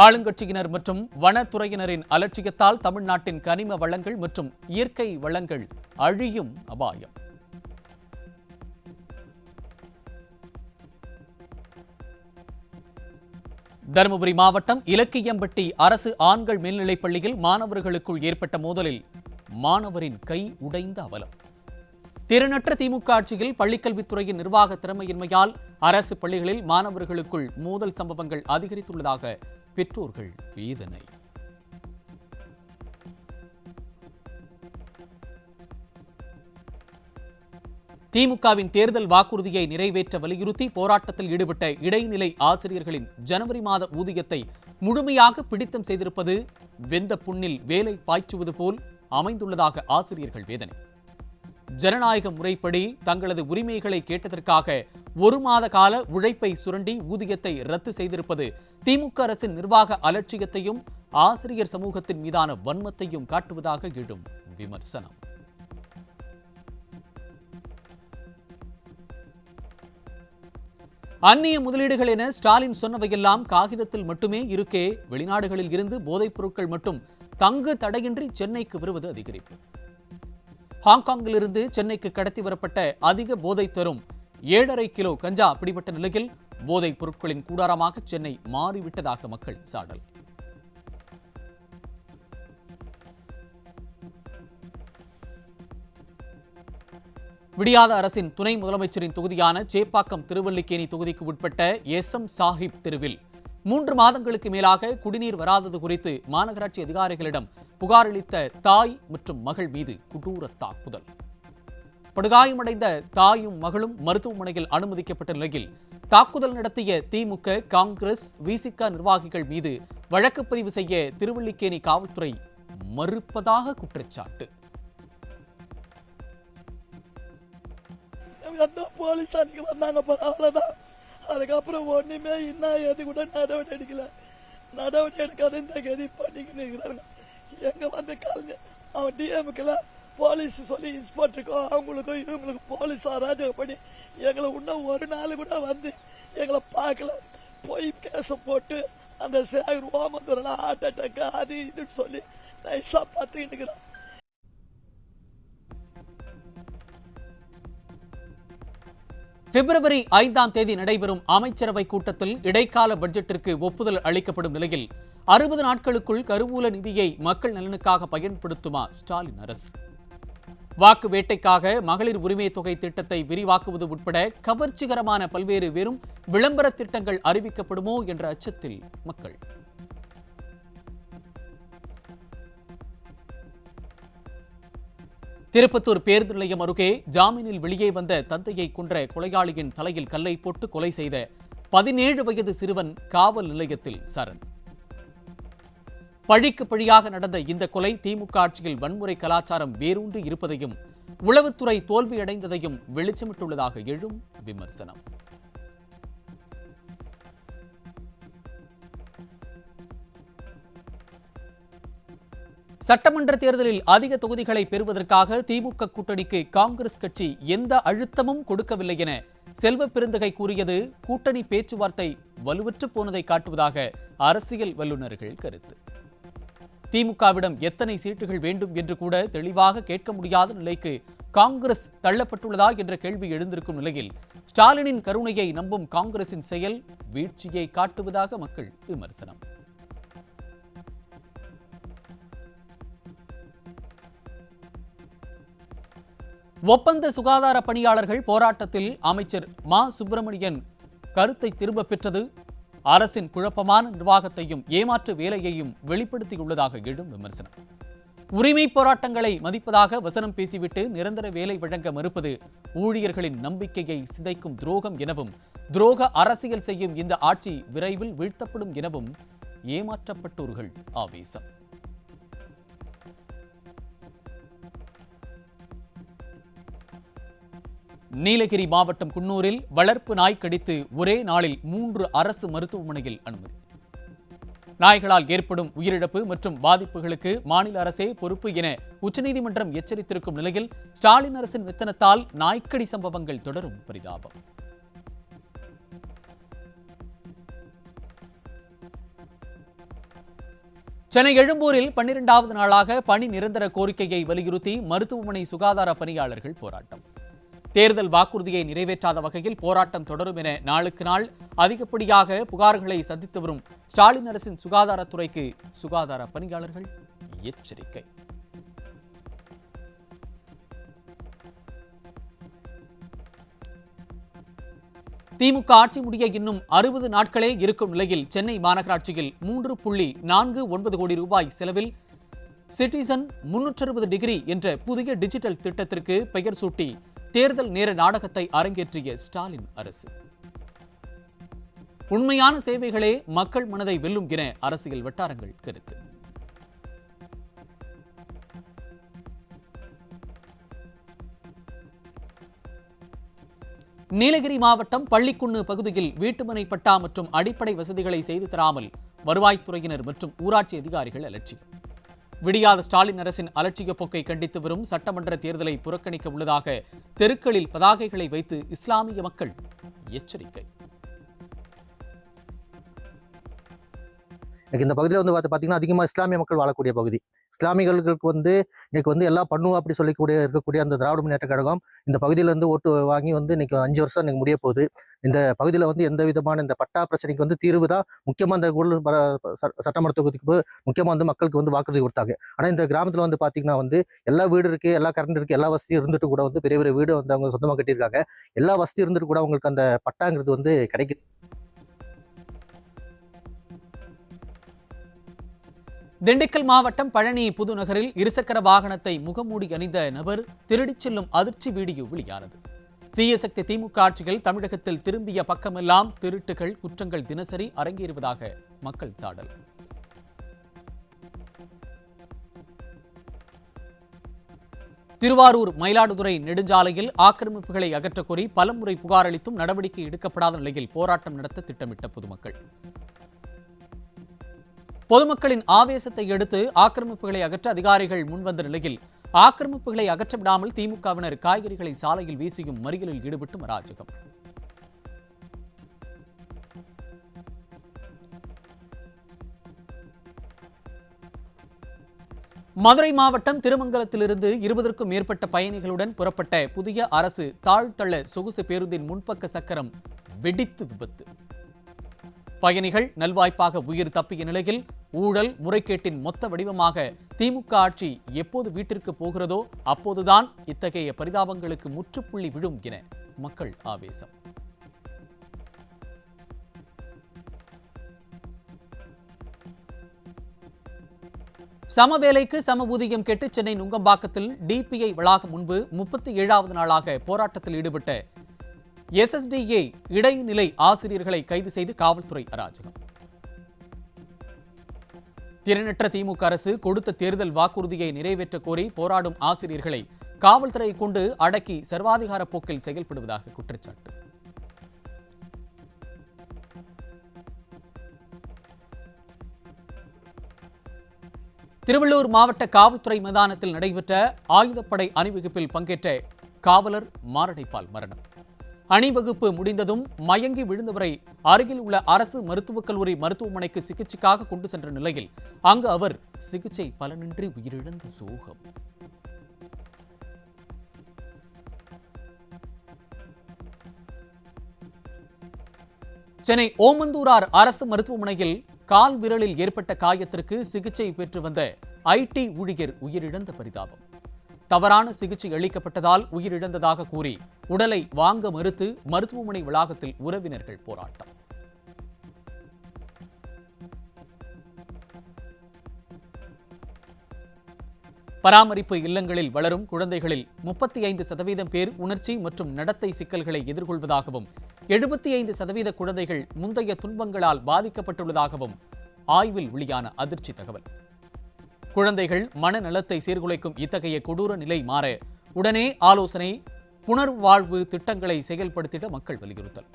ஆளுங்கட்சியினர் மற்றும் வனத்துறையினரின் அலட்சியத்தால் தமிழ்நாட்டின் கனிம வளங்கள் மற்றும் இயற்கை வளங்கள் அழியும் அபாயம். தருமபுரி மாவட்டம் இலக்கியம்பட்டி அரசு ஆண்கள் மேல்நிலைப் பள்ளியில் மாணவர்களுக்குள் ஏற்பட்ட மோதலில் மாணவரின் கை உடைந்த அவலம். திறனற்ற திமுக ஆட்சியில் பள்ளிக்கல்வித்துறையின் நிர்வாக திறமையின்மையால் அரசு பள்ளிகளில் மாணவர்களுக்குள் மோதல் சம்பவங்கள் அதிகரித்துள்ளதாக பெற்றோர்கள் வேதனை. திமுகவின் தேர்தல் வாக்குறுதியை நிறைவேற்ற வலியுறுத்தி போராட்டத்தில் ஈடுபட்ட இடைநிலை ஆசிரியர்களின் ஜனவரி மாத ஊதியத்தை முழுமையாக பிடித்தம் செய்திருப்பது வெந்த புண்ணில் வேலை பாய்ச்சுவது போல் அமைந்துள்ளதாக ஆசிரியர்கள் வேதனை. ஜனநாயக முறைப்படி தங்களது உரிமைகளை கேட்டதற்காக 1 மாத கால உழைப்பை சுரண்டி ஊதியத்தை ரத்து செய்திருப்பது திமுக அரசின் நிர்வாக அலட்சியத்தையும் ஆசிரியர் சமூகத்தின் மீதான வன்மத்தையும் காட்டுவதாக எழும் விமர்சனம். அந்நிய முதலீடுகள் என ஸ்டாலின் சொன்னவையெல்லாம் காகிதத்தில் மட்டுமே இருக்கே. வெளிநாடுகளில் இருந்து போதைப் பொருட்கள் மட்டும் தங்கு தடையின்றி சென்னைக்கு வருவது அதிகரிப்பு. ஹாங்காங்கிலிருந்து சென்னைக்கு கடத்தி வரப்பட்ட அதிக போதை தரும் 7.5 கிலோ கஞ்சா பிடிபட்ட நிலையில் போதைப் பொருட்களின் கூடாரமாக சென்னை மாறிவிட்டதாக மக்கள் சாடல். விடியாத அரசின் துணை முதலமைச்சரின் தொகுதியான சேப்பாக்கம் திருவல்லிக்கேணி தொகுதிக்கு உட்பட்ட SM சாஹிப் தெருவில் 3 மாதங்களுக்கு மேலாக குடிநீர் வராதது குறித்து மாநகராட்சி அதிகாரிகளிடம் புகார் அளித்த தாய் மற்றும் மகள் மீது கொடூர தாக்குதல். படுகாயமடைந்த தாயும் மகளும் மருத்துவமனையில் அனுமதிக்கப்பட்ட நிலையில் தாக்குதல் நடத்திய திமுக, காங்கிரஸ், விசிக நிர்வாகிகள் மீது வழக்கு பதிவு செய்ய திருவல்லிக்கேணி காவல்துறை மறுப்பதாக குற்றச்சாட்டு. போலீஸ் அன்னைக்கு வந்தாங்க, அவ்வளவுதான். அதுக்கப்புறம் ஒண்ணுமே இன்னும் எது கூட நடவடிக்கை எடுக்கல. நடவடிக்கை எடுக்காத இந்த கதி பண்ணிக்கிட்டு இருக்கிறாங்க. எங்க வந்து கலைஞர் அவன் டிஎம்குல போலீஸ் சொல்லி இன்ஸ்பெக்டருக்கும் அவங்களுக்கும் இவங்களுக்கும் போலீஸ் அராஜகம் பண்ணி எங்களை இன்னும் ஒரு நாள் கூட வந்து எங்களை பார்க்கல. போய் கேச போட்டு அந்த சேகர் ஓமந்தூரில் ஹார்ட் அட்டாக் அது இதுன்னு சொல்லி நைஸா பார்த்துக்கிட்டு இருக்கிறான். பிப்ரவரி 5ஆம் தேதி நடைபெறும் அமைச்சரவை கூட்டத்தில் இடைக்கால பட்ஜெட்டிற்கு ஒப்புதல் அளிக்கப்படும் நிலையில் 60 நாட்களுக்குள் கருவூல நிதியை மக்கள் நலனுக்காக பயன்படுத்துமா ஸ்டாலின் அரசு? வாக்கு வேட்டைக்காக மகளிர் உரிமை தொகை திட்டத்தை விரிவாக்குவது உட்பட கவர்ச்சிகரமான பல்வேறு வெறும் விளம்பர திட்டங்கள் அறிவிக்கப்படுமோ என்ற அச்சத்தில் மக்கள். திருப்பத்தூர் பேருந்து நிலையம் அருகே ஜாமீனில் வெளியே வந்த தந்தையை கொன்ற கொலையாளியின் தலையில் கல்லை போட்டு கொலை செய்த 17 வயது சிறுவன் காவல் நிலையத்தில் சரண். பழிக்கு பழியாக நடந்த இந்த கொலை திமுக ஆட்சியில் வன்முறை கலாச்சாரம் வேரூன்றி இருப்பதையும் உளவுத்துறை தோல்வியடைந்ததையும் வெளிச்சமிட்டுள்ளதாக எழும் விமர்சனம். சட்டமன்ற தேர்தலில் அதிக தொகுதிகளை பெறுவதற்காக திமுக கூட்டணிக்கு காங்கிரஸ் கட்சி எந்த அழுத்தமும் கொடுக்கவில்லை என செல்வ பெருந்தகை கூறியது கூட்டணி பேச்சுவார்த்தை வலுவற்று போனதை காட்டுவதாக அரசியல் வல்லுநர்கள் கருத்து. திமுகவிடம் எத்தனை சீட்டுகள் வேண்டும் என்று கூட தெளிவாக கேட்க முடியாத நிலைக்கு காங்கிரஸ் தள்ளப்பட்டுள்ளதா என்ற கேள்வி எழுந்திருக்கும் நிலையில் ஸ்டாலினின் கருணையை நம்பும் காங்கிரசின் செயல் வீழ்ச்சியை காட்டுவதாக மக்கள் விமர்சனம். ஒப்பந்த சுகாதார பணியாளர்கள் போராட்டத்தில் அமைச்சர் மா சுப்பிரமணியன் கருத்தை திரும்பப் பெற்றது அரசின் குழப்பமான நிர்வாகத்தையும் ஏமாற்று வேலையையும் வெளிப்படுத்தியுள்ளதாக எழும் விமர்சனம். உரிமை போராட்டங்களை மதிப்பதாக வசனம் பேசிவிட்டு நிரந்தர வேலை வழங்க மறுப்பது ஊழியர்களின் நம்பிக்கையை சிதைக்கும் துரோகம் எனவும் துரோக அரசியல் செய்யும் இந்த ஆட்சி விரைவில் வீழ்த்தப்படும் எனவும் ஏமாற்றப்பட்டோர்கள் ஆவேசம். நீலகிரி மாவட்டம் குன்னூரில் வளர்ப்பு நாய் கடித்து ஒரே நாளில் 3 அரசு மருத்துவமனையில் அனுமதி. நாய்களால் ஏற்படும் உயிரிழப்பு மற்றும் பாதிப்புகளுக்கு மாநில அரசே பொறுப்பு என உச்சநீதிமன்றம் எச்சரித்திருக்கும் நிலையில் ஸ்டாலின் அரசின் மெத்தனத்தால் நாய்க்கடி சம்பவங்கள் தொடரும் பரிதாபம். சென்னை எழும்பூரில் 12வது நாளாக பணி நிரந்தர கோரிக்கையை வலியுறுத்தி மருத்துவமனை சுகாதார பணியாளர்கள் போராட்டம். தேர்தல் வாக்குறுதியை நிறைவேற்றாத வகையில் போராட்டம் தொடரும் என நாளுக்கு நாள் அதிகப்படியாக புகார்களை சந்தித்து வரும் ஸ்டாலின் அரசின் சுகாதாரத்துறைக்கு சுகாதார பணியாளர்கள் எச்சரிக்கை. திமுக ஆட்சி முடிய இன்னும் 60 நாட்களே இருக்கும் நிலையில் சென்னை மாநகராட்சியில் 3.49 கோடி ரூபாய் செலவில் சிட்டிசன் 360 டிகிரி என்ற புதிய டிஜிட்டல் திட்டத்திற்கு பெயர் சூட்டி தேர்தல் நேர நாடகத்தை அரங்கேற்றிய ஸ்டாலின் அரசு. உண்மையான சேவைகளே மக்கள் மனதை வெல்லும் என அரசியல் வட்டாரங்கள் கருத்து. நீலகிரி மாவட்டம் பள்ளிக்குன்னு பகுதியில் வீட்டுமனை பட்டா மற்றும் அடிப்படை வசதிகளை செய்து தராமல் வருவாய்த்துறையினர் மற்றும் ஊராட்சி அதிகாரிகள் அலட்சியம். விடியாத ஸ்டாலின் அரசின் அலட்சிய போக்கை கண்டித்து வரும் சட்டமன்ற தேர்தலை புறக்கணிக்க உள்ளதாக தெருக்களில் பதாகைகளை வைத்து இஸ்லாமிய மக்கள் எச்சரிக்கை. இந்த பகுதியில் பார்த்தீங்கன்னா அதிகமாக இஸ்லாமிய மக்கள் வாழக்கூடிய பகுதி. இஸ்லாமியர்களுக்கு இன்னைக்கு எல்லாம் பண்ணுவோம் அப்படி இருக்கக்கூடிய அந்த திராவிட முன்னேற்ற கழகம் இந்த பகுதியிலேருந்து ஓட்டு வாங்கி இன்னைக்கு 5 வருஷம் எனக்கு முடிய போகுது. இந்த பகுதியில் எந்த விதமான இந்த பட்டா பிரச்சனைக்கு தீர்வு தான் முக்கியமாக இந்த கூடலூர் சட்டமன்ற தொகுதிக்கு முக்கியமாக மக்களுக்கு வாக்குறுதி கொடுத்தாங்க. ஆனால் இந்த கிராமத்தில் பார்த்தீங்கன்னா எல்லா வீடு இருக்குது, எல்லா கரண்ட் இருக்குது, எல்லா வசதியும் இருந்துட்டு கூட பெரிய பெரிய வீடு அவங்க சொந்தமாக கட்டியிருக்காங்க. எல்லா வசதியும் இருந்துட்டு கூட அவங்களுக்கு அந்த பட்டாங்கிறது கிடைக்குது. திண்டுக்கல் மாவட்டம் பழனி புதுநகரில் இருசக்கர வாகனத்தை முகமூடி அணிந்த நபர் திருடிச் செல்லும் அதிர்ச்சி வீடியோ வெளியானது. தீயசக்தி திமுக ஆட்சியில் தமிழகத்தில் திரும்பிய பக்கமெல்லாம் திருட்டுகள், குற்றங்கள் தினசரி அரங்கேறுவதாக மக்கள் சாடல். திருவாரூர் மயிலாடுதுறை நெடுஞ்சாலையில் ஆக்கிரமிப்புகளை அகற்றக்கோரி பலமுறை புகார் அளித்தும் நடவடிக்கை எடுக்கப்படாத நிலையில் போராட்டம் நடத்த திட்டமிட்ட பொதுமக்கள். பொதுமக்களின் ஆவேசத்தை அடுத்து ஆக்கிரமிப்புகளை அகற்ற அதிகாரிகள் முன்வந்த நிலையில் ஆக்கிரமிப்புகளை அகற்ற விடாமல் திமுகவினர் காய்கறிகளை சாலையில் வீசியும் மறியலில் ஈடுபட்டு அராஜகம். மதுரை மாவட்டம் திருமங்கலத்திலிருந்து 20க்கும் மேற்பட்ட பயணிகளுடன் புறப்பட்ட புதிய அரசு தாழ்த்தள சொகுசு பேருந்தின் முன்பக்க சக்கரம் வெடித்து விபத்து. பயணிகள் நல்வாய்ப்பாக உயிர் தப்பிய நிலையில் ஊழல் முறைகேட்டின் மொத்த வடிவமாக திமுக ஆட்சி எப்போது வீட்டிற்கு போகிறதோ அப்போதுதான் இத்தகைய பரிதாபங்களுக்கு முற்றுப்புள்ளி விழும் என மக்கள் ஆவேசம். சமவேலைக்கு சம ஊதியம் கேட்டு சென்னை நுங்கம்பாக்கத்தில் டிபிஐ வளாகம் முன்பு 37வது நாளாக போராட்டத்தில் ஈடுபட்ட SSDA இடைநிலை ஆசிரியர்களை கைது செய்து காவல்துறை அராஜகம். திறனற்ற திமுக அரசு கொடுத்த தேர்தல் வாக்குறுதியை நிறைவேற்ற கோரி போராடும் ஆசிரியர்களை காவல்துறை கொண்டு அடக்கி சர்வாதிகார போக்கில் செயல்படுவதாக குற்றச்சாட்டு. திருவள்ளூர் மாவட்ட காவல்துறை மைதானத்தில் நடைபெற்ற ஆயுதப்படை அணிவகுப்பில் பங்கேற்ற காவலர் மாரடைப்பால் மரணம். அணிவகுப்பு முடிந்ததும் மயங்கி விழுந்தவரை அருகில் உள்ள அரசு மருத்துவக் கல்லூரி மருத்துவமனைக்கு சிகிச்சைக்காக கொண்டு சென்ற நிலையில் அங்கு அவர் சிகிச்சை பலனின்றி உயிரிழந்த சோகம். சென்னை ஓமந்தூரார் அரசு மருத்துவமனையில் கால் விரலில் ஏற்பட்ட காயத்திற்கு சிகிச்சை பெற்று வந்த IT ஊழியர் உயிரிழந்த பரிதாபம். தவறான சிகிச்சை அளிக்கப்பட்டதால் உயிரிழந்ததாக கூறி உடலை வாங்க மறுத்து மருத்துவமனை வளாகத்தில் உறவினர்கள் போராட்டம். பராமரிப்பு இல்லங்களில் வளரும் குழந்தைகளில் 35% பேர் உணர்ச்சி மற்றும் நடத்தை சிக்கல்களை எதிர்கொள்வதாகவும் 75% குழந்தைகள் முந்தைய துன்பங்களால் பாதிக்கப்பட்டுள்ளதாகவும் ஆய்வில் வெளியான அதிர்ச்சி தகவல். குழந்தைகள் மனநலத்தை சீர்குலைக்கும் இத்தகைய கொடூர நிலை மாற உடனே ஆலோசனை, புனர்வாழ்வு திட்டங்களை செயல்படுத்திட மக்கள் வலியுறுத்தல்.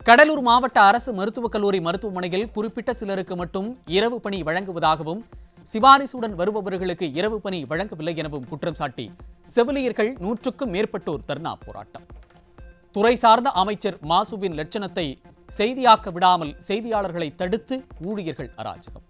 கடலூர் மாவட்ட அரசு மருத்துவக் கல்லூரி மருத்துவமனையில் குறிப்பிட்ட சிலருக்கு மட்டும் இரவு பணி வழங்குவதாகவும் சிபாரிசுடன் வருபவர்களுக்கு இரவு பணி வழங்கவில்லை எனவும் குற்றம் சாட்டி செவிலியர்கள் 100க்கும் மேற்பட்டோர் தர்ணா போராட்டம். துறை சார்ந்த அமைச்சர் மாசுவின் லட்சணத்தை செய்தியாக்க விடாமல் செய்தியாளர்களை தடுத்து ஊழியர்கள் அராஜகம்.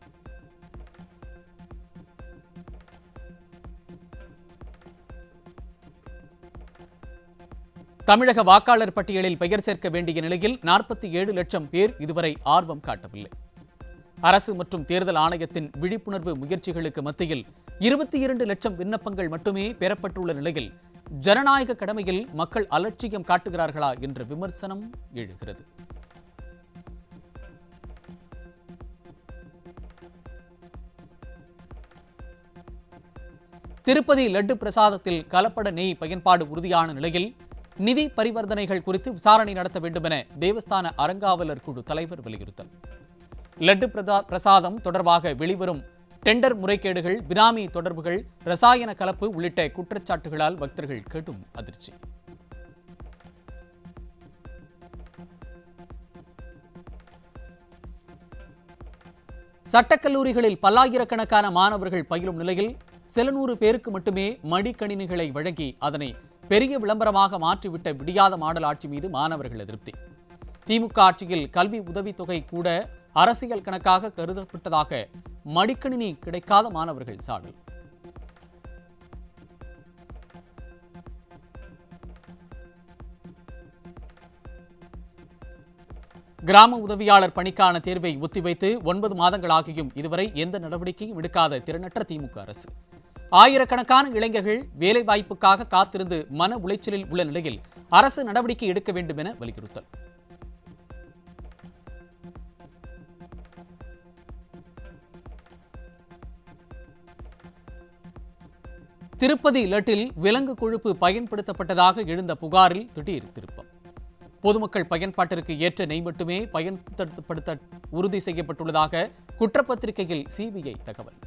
தமிழக வாக்காளர் பட்டியலில் பெயர் சேர்க்க வேண்டிய நிலையில் 47 லட்சம் பேர் இதுவரை ஆர்வம் காட்டவில்லை. அரசு மற்றும் தேர்தல் ஆணையத்தின் விழிப்புணர்வு முயற்சிகளுக்கு மத்தியில் 22 லட்சம் விண்ணப்பங்கள் மட்டுமே பெறப்பட்டுள்ள நிலையில் ஜனநாயக கடமையில் மக்கள் அலட்சியம் காட்டுகிறார்களா என்ற விமர்சனம் எழுகிறது. திருப்பதி லட்டு பிரசாதத்தில் கலப்பட நெய் பயன்பாடு உறுதியான நிலையில் நிதி பரிவர்த்தனைகள் குறித்து விசாரணை நடத்த வேண்டும் என தேவஸ்தான அறங்காவலர் குழு தலைவர் வலியுறுத்தல். லட்டு பிரசாதம் தொடர்பாக வெளிவரும் டெண்டர் முறைகேடுகள், பினாமி தொடர்புகள், ரசாயன கலப்பு உள்ளிட்ட குற்றச்சாட்டுகளால் பக்தர்கள் கடும் அதிர்ச்சி. சட்டக்கல்லூரிகளில் பல்லாயிரக்கணக்கான மாணவர்கள் பயிலும் நிலையில் சில நூறு பேருக்கு மட்டுமே மடிக்கணினிகளை வழங்கி அதனை பெரிய விளம்பரமாக மாற்றிவிட்ட விடியாத மாடல் ஆட்சி மீது மாணவர்கள் அதிருப்தி. திமுக ஆட்சியில் கல்வி உதவித்தொகை கூட அரசியல் கணக்காக கருதப்பட்டதாக மடிக்கணினி கிடைக்காத மாணவர்கள் சாடல். கிராம உதவியாளர் பணிக்கான தேர்வை ஒத்திவைத்து 9 மாதங்களாகியும் இதுவரை எந்த நடவடிக்கையும் எடுக்காத திறனற்ற திமுக அரசு. ஆயிரக்கணக்கான இளைஞர்கள் வேலைவாய்ப்புக்காக காத்திருந்து மன உளைச்சலில் உள்ள நிலையில் அரசு நடவடிக்கை எடுக்க வேண்டும் என வலியுறுத்தல். திருப்பதி லட்டில் விலங்கு கொழுப்பு பயன்படுத்தப்பட்டதாக எழுந்த புகாரில் திடீர் திருப்பம். பொதுமக்கள் பயன்பாட்டிற்கு ஏற்ற நெய் மட்டுமே பயன்படுத்த உறுதி செய்யப்பட்டுள்ளதாக குற்றப்பத்திரிகையில் சிபிஐ தகவல்.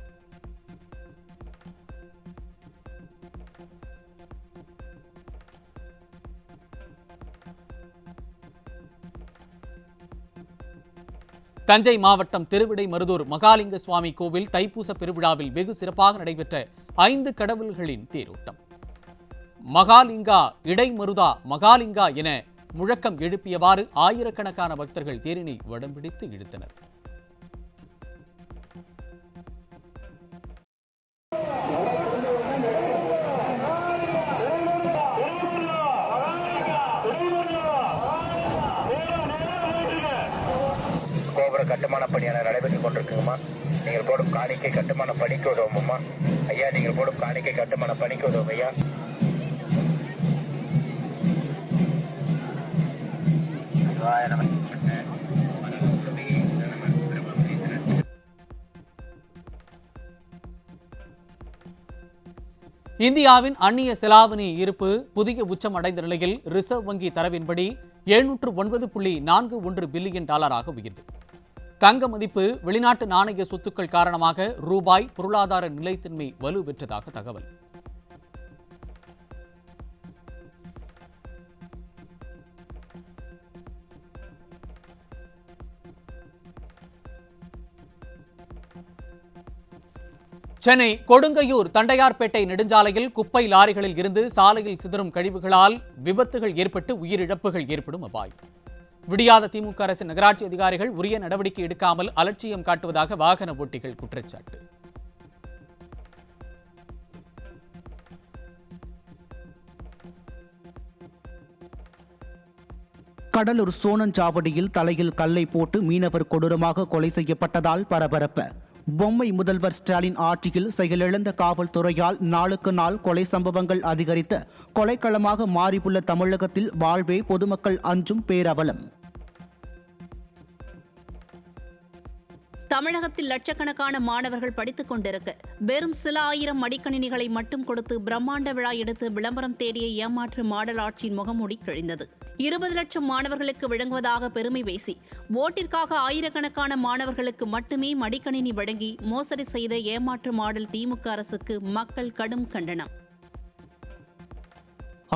தஞ்சை மாவட்டம் திருவிடைமருதூர் மகாலிங்க சுவாமி கோவில் தைப்பூச பெருவிழாவில் வெகு சிறப்பாக நடைபெற்ற 5 கடவுள்களின் தேரோட்டம். மகாலிங்கா இடைமருதா மகாலிங்கா என முழக்கம் எழுப்பியவாறு ஆயிரக்கணக்கான பக்தர்கள் தேரினை வடம் பிடித்து இழுத்தனர். கோபுர கட்டுமான பணியான நடைபெற்றுக் கொண்டிருக்குங்கம்மா. நீங்கள் போடும் காணிக்கை கட்டுமான பணிக்கு உதவும்மா. ஐயா, நீங்கள் போடும் காணிக்கை கட்டுமான பணிக்கு உதவும் ஐயா. இந்தியாவின் அந்நிய செலாவணி இருப்பு புதிய உச்சம் அடைந்த நிலையில் ரிசர்வ் வங்கி தரவின்படி 709.41 பில்லியன் டாலராக உயர்ந்தது. தங்க மதிப்பு, வெளிநாட்டு நாணய சொத்துக்கள் காரணமாக ரூபாய் பொருளாதார நிலைத்தன்மை வலுப்பெற்றதாக தகவல். சென்னை கொடுங்கையூர் தண்டையார்பேட்டை நெடுஞ்சாலையில் குப்பை லாரிகளில் இருந்து சாலையில் சிதறும் கழிவுகளால் விபத்துகள் ஏற்பட்டு உயிரிழப்புகள் ஏற்படும் அபாயம். விடியாத திமுக அரசின் நகராட்சி அதிகாரிகள் உரிய நடவடிக்கை எடுக்காமல் அலட்சியம் காட்டுவதாக வாகன ஓட்டிகள் குற்றச்சாட்டு. கடலூர் சோனஞ்சாவடியில் தலையில் கல்லை போட்டு மீனவர் கொடூரமாக கொலை செய்யப்பட்டதால் பரபரப்பு. பொம்மை முதல்வர் ஸ்டாலின் ஆட்சியில் செயலிழந்த காவல்துறையால் நாளுக்கு நாள் கொலை சம்பவங்கள் அதிகரித்து கொலைக்களமாக மாறியுள்ள தமிழகத்தில் வாழ்வே பொதுமக்கள் அஞ்சும் பேரவலம். தமிழகத்தில் லட்சக்கணக்கான மாணவர்கள் படித்துக் கொண்டிருக்க வெறும் சில ஆயிரம் மடிக்கணினிகளை மட்டும் கொடுத்து பிரம்மாண்ட விழா எடுத்து விளம்பரம் தேடிய ஏமாற்று மாடல் ஆட்சியின் முகமூடி கிழிந்தது. 20 லட்சம் மாணவர்களுக்கு வழங்குவதாக பெருமை பேசி ஓட்டிற்காக ஆயிரக்கணக்கான மாணவர்களுக்கு மட்டுமே மடிக்கணினி வழங்கி மோசடி செய்த ஏமாற்று மாடல் திமுக அரசுக்கு மக்கள் கடும் கண்டனம்.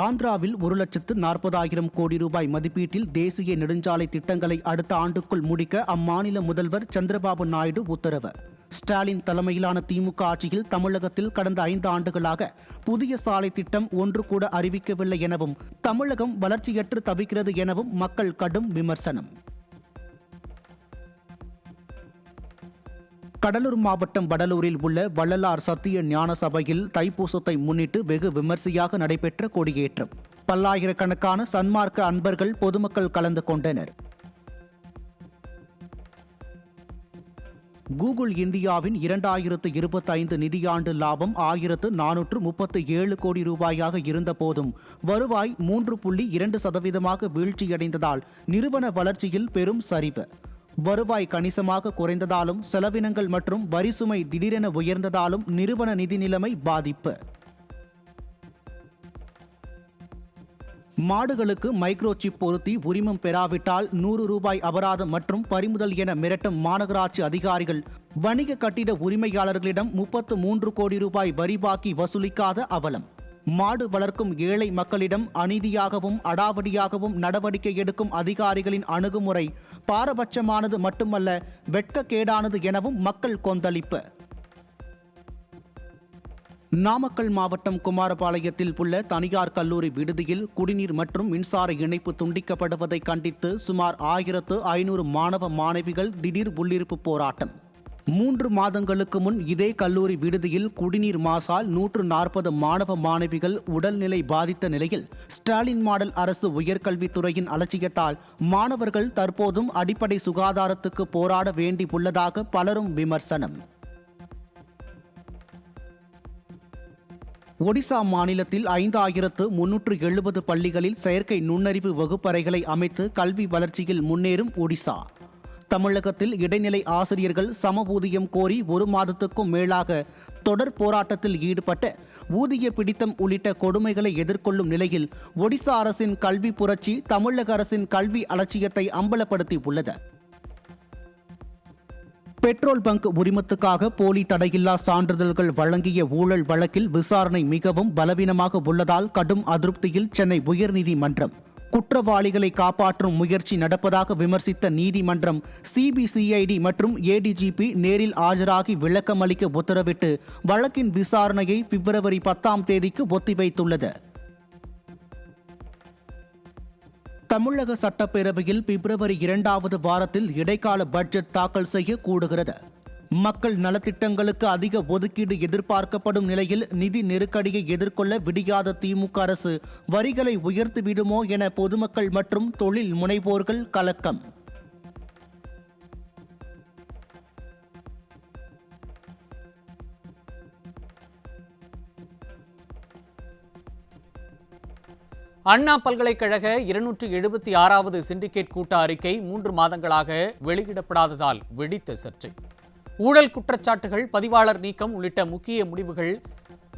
ஆந்திராவில் 1,40,000 கோடி ரூபாய் மதிப்பீட்டில் தேசிய நெடுஞ்சாலை திட்டங்களை அடுத்த ஆண்டுக்குள் முடிக்க அம்மாநில முதல்வர் சந்திரபாபு நாயுடு உத்தரவு. ஸ்டாலின் தலைமையிலான திமுக ஆட்சியில் தமிழகத்தில் கடந்த 5 ஆண்டுகளாக புதிய சாலை திட்டம் ஒன்று கூட அறிவிக்கவில்லை எனவும் தமிழகம் வளர்ச்சியற்று தவிக்கிறது எனவும் மக்கள் கடும் விமர்சனம். கடலூர் மாவட்டம் வடலூரில் உள்ள வள்ளலார் சத்திய ஞான சபையில் தைப்பூசத்தை முன்னிட்டு வெகு விமர்சையாக நடைபெற்ற கொடியேற்றம். பல்லாயிரக்கணக்கான சன்மார்க்க அன்பர்கள் பொதுமக்கள் கலந்து கொண்டனர். கூகுள் இந்தியாவின் 2025 நிதியாண்டு லாபம் 1,437 கோடி ரூபாயாக இருந்தபோதும் வருவாய் 3.2% வீழ்ச்சியடைந்ததால் நிறுவன வளர்ச்சியில் பெரும் சரிவு. வருவாய் கணிசமாக குறைந்ததாலும் செலவினங்கள் மற்றும் வரி சுமை திடீரென உயர்ந்ததாலும் நிறுவன நிதி நிலைமை பாதிப்பு. மாடுகளுக்கு மைக்ரோசிப் பொருத்தி உரிமம் பெறாவிட்டால் 100 ரூபாய் அபராதம் மற்றும் பறிமுதல் என மிரட்டும் மாநகராட்சி அதிகாரிகள் வணிக கட்டிட உரிமையாளர்களிடம் 33 கோடி ரூபாய் வரி பாக்கி வசூலிக்காத அவலம். மாடு வளர்க்கும் ஏழை மக்களிடம் அநீதியாகவும் அடாவடியாகவும் நடவடிக்கை எடுக்கும் அதிகாரிகளின் அணுகுமுறை பாரபட்சமானது மட்டுமல்ல, வெட்கக்கேடானது எனவும் மக்கள் கொந்தளிப்பு. நாமக்கல் மாவட்டம் குமாரபாளையத்தில் உள்ள தனியார் கல்லூரி விடுதியில் குடிநீர் மற்றும் மின்சார இணைப்பு துண்டிக்கப்படுவதை கண்டித்து சுமார் 1,500 மாணவ மாணவிகள் திடீர் உள்ளிருப்பு போராட்டம். 3 மாதங்களுக்கு முன் இதே கல்லூரி விடுதியில் குடிநீர் மாசால் 140 மாணவ மாணவிகள் உடல்நிலை பாதித்த நிலையில் ஸ்டாலின் மாடல் அரசு உயர்கல்வித்துறையின் அலட்சியத்தால் மாணவர்கள் தற்போதும் அடிப்படை சுகாதாரத்துக்கு போராட வேண்டி உள்ளதாக பலரும் விமர்சனம். ஒடிசா மாநிலத்தில் 5,370 பள்ளிகளில் செயற்கை நுண்ணறிவு வகுப்பறைகளை அமைத்து கல்வி வளர்ச்சியில் முன்னேறும் ஒடிசா. தமிழகத்தில் இடைநிலை ஆசிரியர்கள் சம ஊதியம் கோரி 1 மாதத்துக்கும் மேலாக தொடர் போராட்டத்தில் ஈடுபட்டு ஊதிய பிடித்தம் உள்ளிட்ட கொடுமைகளை எதிர்கொள்ளும் நிலையில் ஒடிசா அரசின் கல்வி புரட்சி தமிழக அரசின் கல்வி அலட்சியத்தை அம்பலப்படுத்தி உள்ளது. பெட்ரோல் பங்க் உரிமத்துக்காக போலி தடையில்லா சான்றிதழ்கள் வழங்கிய ஊழல் வழக்கில் விசாரணை மிகவும் பலவீனமாக உள்ளதால் கடும் அதிருப்தியில் சென்னை உயர்நீதிமன்றம். குற்றவாளிகளை காப்பாற்றும் முயற்சி நடப்பதாக விமர்சித்த நீதிமன்றம் சிபிசிஐடி மற்றும் ஏடிஜிபி நேரில் ஆஜராகி விளக்கம் அளிக்க உத்தரவிட்டு வழக்கின் விசாரணையை பிப்ரவரி 10ஆம் தேதிக்கு ஒத்திவைத்துள்ளது. தமிழக சட்டப்பேரவையில் பிப்ரவரி 2வது வாரத்தில் இடைக்கால பட்ஜெட் தாக்கல் செய்ய கூடுகிறது. மக்கள் நலத்திட்டங்களுக்கு அதிக ஒதுக்கீடு எதிர்பார்க்கப்படும் நிலையில் நிதி நெருக்கடியை எதிர்கொள்ள விடியாத திமுக அரசு வரிகளை உயர்த்திவிடுமோ என பொதுமக்கள் மற்றும் தொழில் முனைவோர்கள் கலக்கம். அண்ணா பல்கலைக்கழக 276வது சிண்டிகேட் கூட்ட அறிக்கை 3 மாதங்களாக வெளியிடப்படாததால் வெடித்த சர்ச்சை. ஊழல் குற்றச்சாட்டுகள், பதிவாளர் நீக்கம் உள்ளிட்ட முக்கிய முடிவுகள்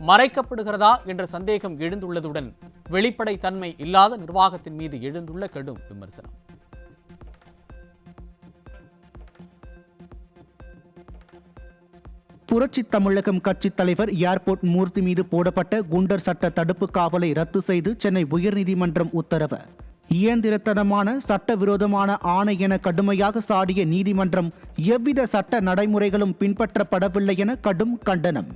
மறைக்கப்படுகிறதா என்ற சந்தேகம் எழுந்துள்ளதுடன் வெளிப்படைத்தன்மை இல்லாத நிர்வாகத்தின் மீது எழுந்துள்ள கடும் விமர்சனம். புரட்சி தமிழகம் கட்சித் தலைவர் ஏர்போர்ட் மூர்த்தி மீது போடப்பட்ட குண்டர் சட்ட தடுப்பு காவலை ரத்து செய்து சென்னை உயர்நீதிமன்றம் உத்தரவு. இயந்திரத்தனமான சட்டவிரோதமான ஆணை என கடுமையாக சாடிய நீதிமன்றம் எவ்வித சட்ட நடைமுறைகளும் பின்பற்றப்படவில்லை என கடும் கண்டனம்.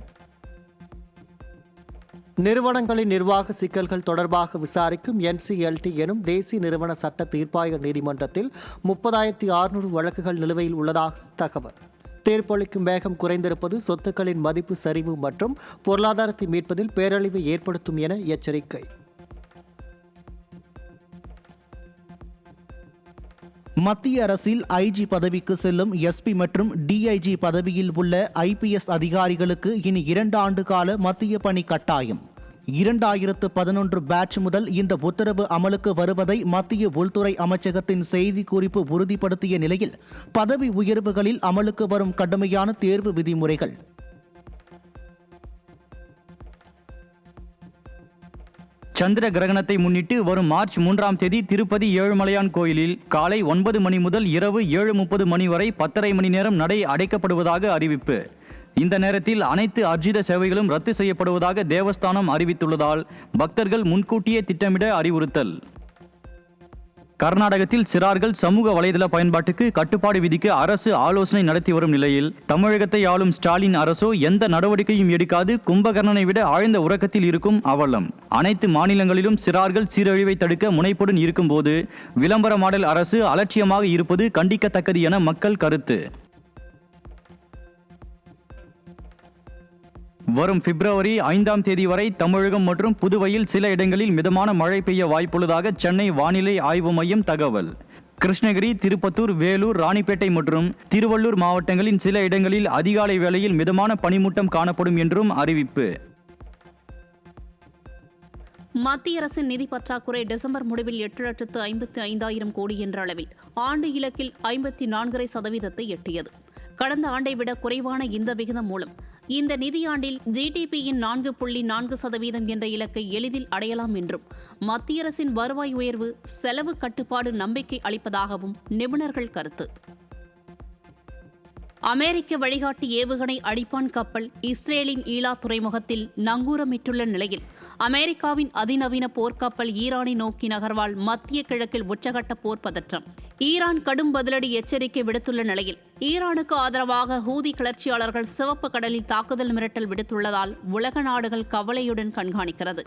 நிறுவனங்களின் நிர்வாக சிக்கல்கள் தொடர்பாக விசாரிக்கும் NCLT எனும் தேசிய நிறுவன சட்ட தீர்ப்பாய நீதிமன்றத்தில் 30,600 வழக்குகள் நிலுவையில் உள்ளதாக தகவல். தீர்ப்பளிக்கும் வேகம் குறைந்திருப்பது சொத்துக்களின் மதிப்பு சரிவு மற்றும் பொருளாதாரத்தை மீட்பதில் பேரழிவை ஏற்படுத்தும் என எச்சரிக்கை. மத்திய அரசில் ஐஜி பதவிக்கு செல்லும் எஸ்பி மற்றும் டிஐஜி பதவியில் உள்ள IPS அதிகாரிகளுக்கு இனி 2 ஆண்டு கால மத்திய பணி கட்டாயம். 2011 பேட்ச் முதல் இந்த உத்தரவு அமலுக்கு வருவதை மத்திய உள்துறை அமைச்சகத்தின் செய்திக்குறிப்பு உறுதிப்படுத்திய நிலையில் பதவி உயர்வுகளில் அமலுக்கு வரும் கடுமையான தேர்வு விதிமுறைகள். சந்திர கிரகணத்தை முன்னிட்டு வரும் மார்ச் 3ஆம் தேதி திருப்பதி ஏழுமலையான் கோயிலில் காலை 9 மணி முதல் இரவு 7:30 மணி வரை 10:30 மணி நேரம் நடை அடைக்கப்படுவதாக அறிவிப்பு. இந்த நேரத்தில் அனைத்து அர்ஜித சேவைகளும் ரத்து செய்யப்படுவதாக தேவஸ்தானம் அறிவித்துள்ளதால் பக்தர்கள் முன்கூட்டியே திட்டமிட அறிவுறுத்தல். கர்நாடகத்தில் சிறார்கள் சமூக வலைதள பயன்பாட்டுக்கு கட்டுப்பாடு விதிக்க அரசு ஆலோசனை நடத்தி வரும் நிலையில் தமிழகத்தை ஆளும் ஸ்டாலின் அரசோ எந்த நடவடிக்கையும் எடுக்காது கும்பகர்ணனை விட ஆழ்ந்த உறக்கத்தில் இருக்கும் அவலம். அனைத்து மாநிலங்களிலும் சிறார்கள் சீரழிவை தடுக்க முனைப்புடன் இருக்கும்போது விளம்பர மாடல் அரசு அலட்சியமாக இருப்பது கண்டிக்கத்தக்கது என மக்கள் கருத்து. வரும் பிப்ரவரி 5ஆம் தேதி வரை தமிழகம் மற்றும் புதுவையில் சில இடங்களில் மிதமான மழை பெய்ய வாய்ப்புள்ளதாக சென்னை வானிலை ஆய்வு மையம் தகவல். கிருஷ்ணகிரி, திருப்பத்தூர், வேலூர், ராணிப்பேட்டை மற்றும் திருவள்ளூர் மாவட்டங்களின் சில இடங்களில் அதிகாலை வேளையில் மிதமான பனிமூட்டம் காணப்படும் என்றும் அறிவிப்பு. மத்திய அரசின் நிதி பற்றாக்குறை டிசம்பர் முடிவில் 8,55,000 கோடி என்ற அளவில் ஆண்டு இலக்கில் 54% எட்டியது. கடந்த ஆண்டை விட குறைவான இந்த விகிதம் மூலம் இந்த நிதியாண்டில் ஜிடிபியின் 4.4% என்ற இலக்கை எளிதில் அடையலாம் என்றும் மத்திய அரசின் வருவாய் உயர்வு செலவு கட்டுப்பாடு நம்பிக்கை அளிப்பதாகவும் நிபுணர்கள் கருத்து. அமெரிக்க வழிகாட்டி ஏவுகணை அடிப்பான் கப்பல் இஸ்ரேலின் ஈலா துறைமுகத்தில் நங்கூரமிட்டுள்ள நிலையில் அமெரிக்காவின் அதிநவீன போர்க்கப்பல் ஈரானை நோக்கி நகர்வால் மத்திய கிழக்கில் உச்சகட்ட போர் பதற்றம். ஈரான் கடும் பதிலடி எச்சரிக்கை விடுத்துள்ள நிலையில் ஈரானுக்கு ஆதரவாக ஹூதி கிளர்ச்சியாளர்கள் சிவப்பு கடலில் தாக்குதல் மிரட்டல் விடுத்துள்ளதால் உலக நாடுகள் கவலையுடன் கண்காணிக்கிறது.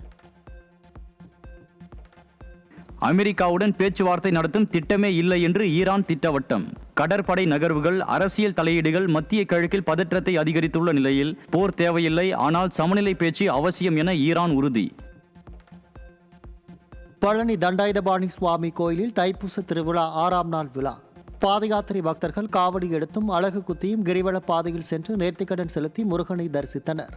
அமெரிக்காவுடன் பேச்சுவார்த்தை நடத்தும் திட்டமே இல்லை என்று ஈரான் திட்டவட்டம். கடற்படை நகர்வுகள், அரசியல் தலையீடுகள் மத்திய கிழக்கில் பதற்றத்தை அதிகரித்துள்ள நிலையில் போர் தேவையில்லை, ஆனால் சமநிலை பேச்சு அவசியம் என ஈரான் உறுதி. பழனி தண்டாயுதபாணி சுவாமி கோயிலில் தைப்பூச திருவிழா 6ஆம் நாள் விழா. பாத யாத்திரை பக்தர்கள் காவடி எடுத்தும் அலகு குத்தியும் கிரிவல பாதையில் சென்று நேர்த்திக்கடன் செலுத்தி முருகனை தரிசித்தனர்.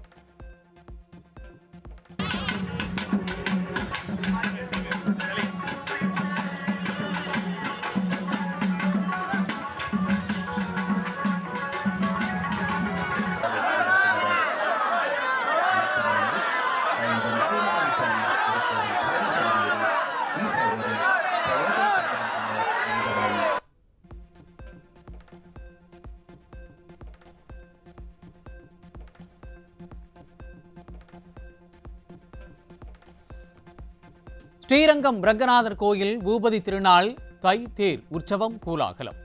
ஸ்ரீரங்கம் ரங்கநாதர் கோயில் பூபதி திருநாள் தை தேர் உற்சவம் கோலாகலம்.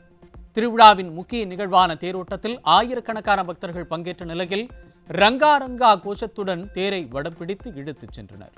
திருவிழாவின் முக்கிய நிகழ்வான தேரோட்டத்தில் ஆயிரக்கணக்கான பக்தர்கள் பங்கேற்ற நிலையில் ரங்கா ரங்கா கோஷத்துடன் தேரை வடம் பிடித்து இழுத்துச் சென்றனர்.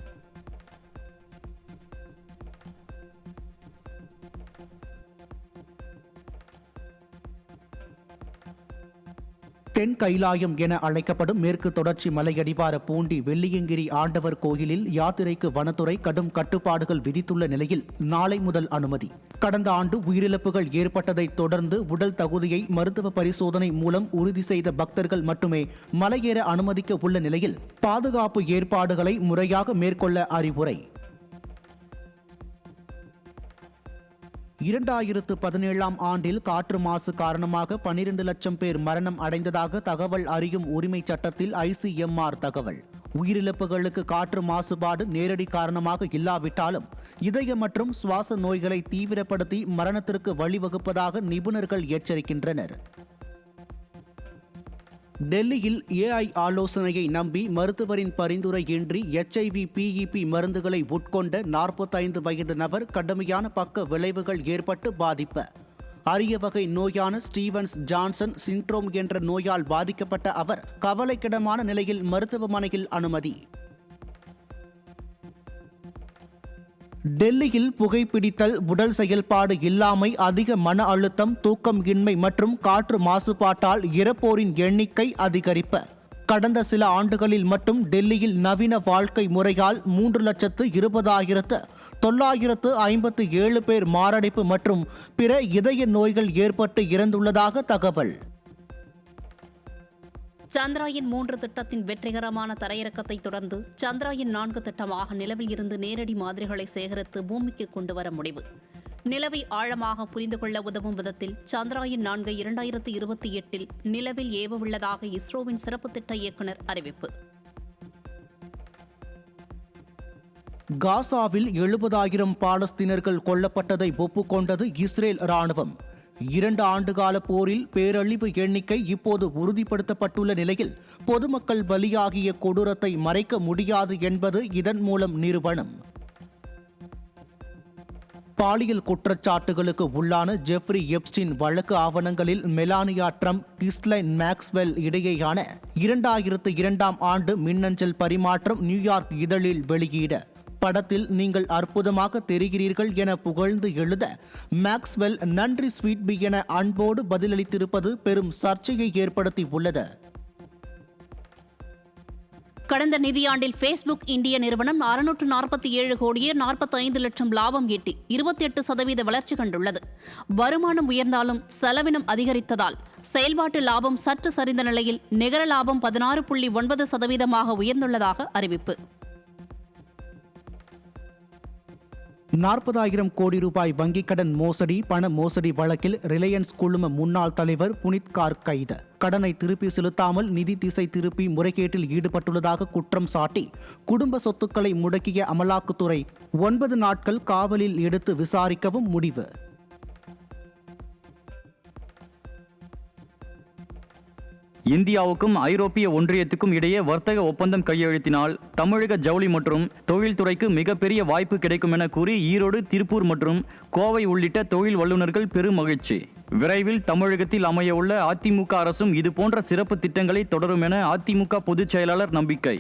தென் கைலாயம் என அழைக்கப்படும் மேற்கு தொடர்ச்சி மலையடிவார பூண்டி வெள்ளியங்கிரி ஆண்டவர் கோயிலில் யாத்திரைக்கு வனத்துறை கடும் கட்டுப்பாடுகள் விதித்துள்ள நிலையில் நாளை முதல் அனுமதி. கடந்த ஆண்டு உயிரிழப்புகள் ஏற்பட்டதை தொடர்ந்து உடல் தகுதியை மருத்துவ பரிசோதனை மூலம் உறுதி செய்த பக்தர்கள் மட்டுமே மலையேற அனுமதிக்க உள்ள நிலையில் பாதுகாப்பு ஏற்பாடுகளை முறையாக மேற்கொள்ள அறிவுரை. 2017ஆம் ஆண்டில் காற்று மாசு காரணமாக 12 லட்சம் பேர் மரணம் அடைந்ததாக தகவல் அறியும் உரிமை சட்டத்தில் ICMR தகவல். உயிரிழப்புகளுக்கு காற்று மாசுபாடு நேரடி காரணமாக இல்லாவிட்டாலும் இதய மற்றும் சுவாச நோய்களை தீவிரப்படுத்தி மரணத்திற்கு வழிவகுப்பதாக நிபுணர்கள் எச்சரிக்கின்றனர். டெல்லியில் AI ஆலோசனையை நம்பி மருத்துவரின் பரிந்துரையின்றி HIV/PEP மருந்துகளை உட்கொண்ட 45 வயது நபர் கடுமையான பக்க விளைவுகள் ஏற்பட்டு பாதிப்பு. அரிய வகை நோயான ஸ்டீவன்ஸ் ஜான்சன் சிண்ட்ரோம் என்ற நோயால் பாதிக்கப்பட்ட அவர் கவலைக்கிடமான நிலையில் மருத்துவமனையில் அனுமதி. டெல்லியில் புகைப்பிடித்தல், உடல் செயல்பாடு இல்லாமை, அதிக மன அழுத்தம், தூக்கம் இன்மை மற்றும் காற்று மாசுபாட்டால் இறப்போரின் எண்ணிக்கை அதிகரிப்பு. கடந்த சில ஆண்டுகளில் மட்டும் டெல்லியில் நவீன வாழ்க்கை முறையால் 3,20,957 பேர் மாரடைப்பு மற்றும் பிற இதய நோய்கள் ஏற்பட்டு இறந்துள்ளதாக தகவல். சந்திராயன் 3 திட்டத்தின் வெற்றிகரமான தரையிறக்கத்தை தொடர்ந்து சந்திராயன் 4 திட்டமாக நிலவில் இருந்து நேரடி மாதிரிகளை சேகரித்து பூமிக்கு கொண்டுவர முடிவு. நிலவை ஆழமாக புரிந்து கொள்ள உதவும் விதத்தில் சந்திராயன் 4 2028இல் நிலவில் ஏவவுள்ளதாக இஸ்ரோவின் சிறப்பு திட்ட இயக்குநர் அறிவிப்பு. காசாவில் 70,000 பாலஸ்தீனர்கள் கொல்லப்பட்டதை ஒப்புக்கொண்டது இஸ்ரேல் ராணுவம். 2 ஆண்டுகால போரில் பேரழிவு எண்ணிக்கை இப்போது உறுதிப்படுத்தப்பட்டுள்ள நிலையில் பொதுமக்கள் பலியாகிய கொடூரத்தை மறைக்க முடியாது என்பது இதன் மூலம் நிரூபணம். பாலியல் குற்றச்சாட்டுகளுக்கு உள்ளான ஜெஃப்ரி எப்ஸ்டீன் வழக்கு ஆவணங்களில் மெலானியா ட்ரம்ப், கிஸ்லைன் மேக்ஸ்வெல் இடையேயான 2002ஆம் ஆண்டு மின்னஞ்சல் பரிமாற்றம் நியூயார்க் இதழில் வெளியீடு. படத்தில் நீங்கள் அற்புதமாக தெரிகிறீர்கள் என புகழ்ந்து எழுத மேக்ஸ்வெல் நன்றி ஸ்வீட்பி என அன்போடு பதிலளித்திருப்பது பெரும் சர்ச்சையை ஏற்படுத்தி உள்ளது. கடந்த நிதியாண்டில் ஃபேஸ்புக் இந்திய நிறுவனம் 647 கோடியே 45 லட்சம் லாபம் ஈட்டி 28% வளர்ச்சி கண்டுள்ளது. வருமானம் உயர்ந்தாலும் செலவினம் அதிகரித்ததால் செயல்பாட்டு லாபம் சற்று சரிந்த நிலையில் நிகர லாபம் 16.9% உயர்ந்துள்ளதாக அறிவிப்பு. 40,000 கோடி ரூபாய் வங்கிக் கடன் மோசடி, பண மோசடி வழக்கில் ரிலையன்ஸ் குழும முன்னாள் தலைவர் புனித் கார்க் கைது. கடனை திருப்பி செலுத்தாமல் நிதி திசை திருப்பி முறைகேட்டில் ஈடுபட்டுள்ளதாக குற்றம் சாட்டி குடும்ப சொத்துக்களை முடக்கிய அமலாக்கத்துறை 9 நாட்கள் காவலில் எடுத்து விசாரிக்கவும் முடிவு. இந்தியாவுக்கும் ஐரோப்பிய ஒன்றியத்துக்கும் இடையே வர்த்தக ஒப்பந்தம் கையெழுத்தினால் தமிழக ஜவுளி மற்றும் தொழில்துறைக்கு மிகப்பெரிய வாய்ப்பு கிடைக்கும் என கூறி ஈரோடு, திருப்பூர் மற்றும் கோவை உள்ளிட்ட தொழில் வல்லுநர்கள் பெரும் மகிழ்ச்சி. விரைவில் தமிழகத்தில் அமையவுள்ள அதிமுக அரசும் இதுபோன்ற சிறப்பு திட்டங்களை தொடரும் என அதிமுக பொதுச் செயலாளர் நம்பிக்கை.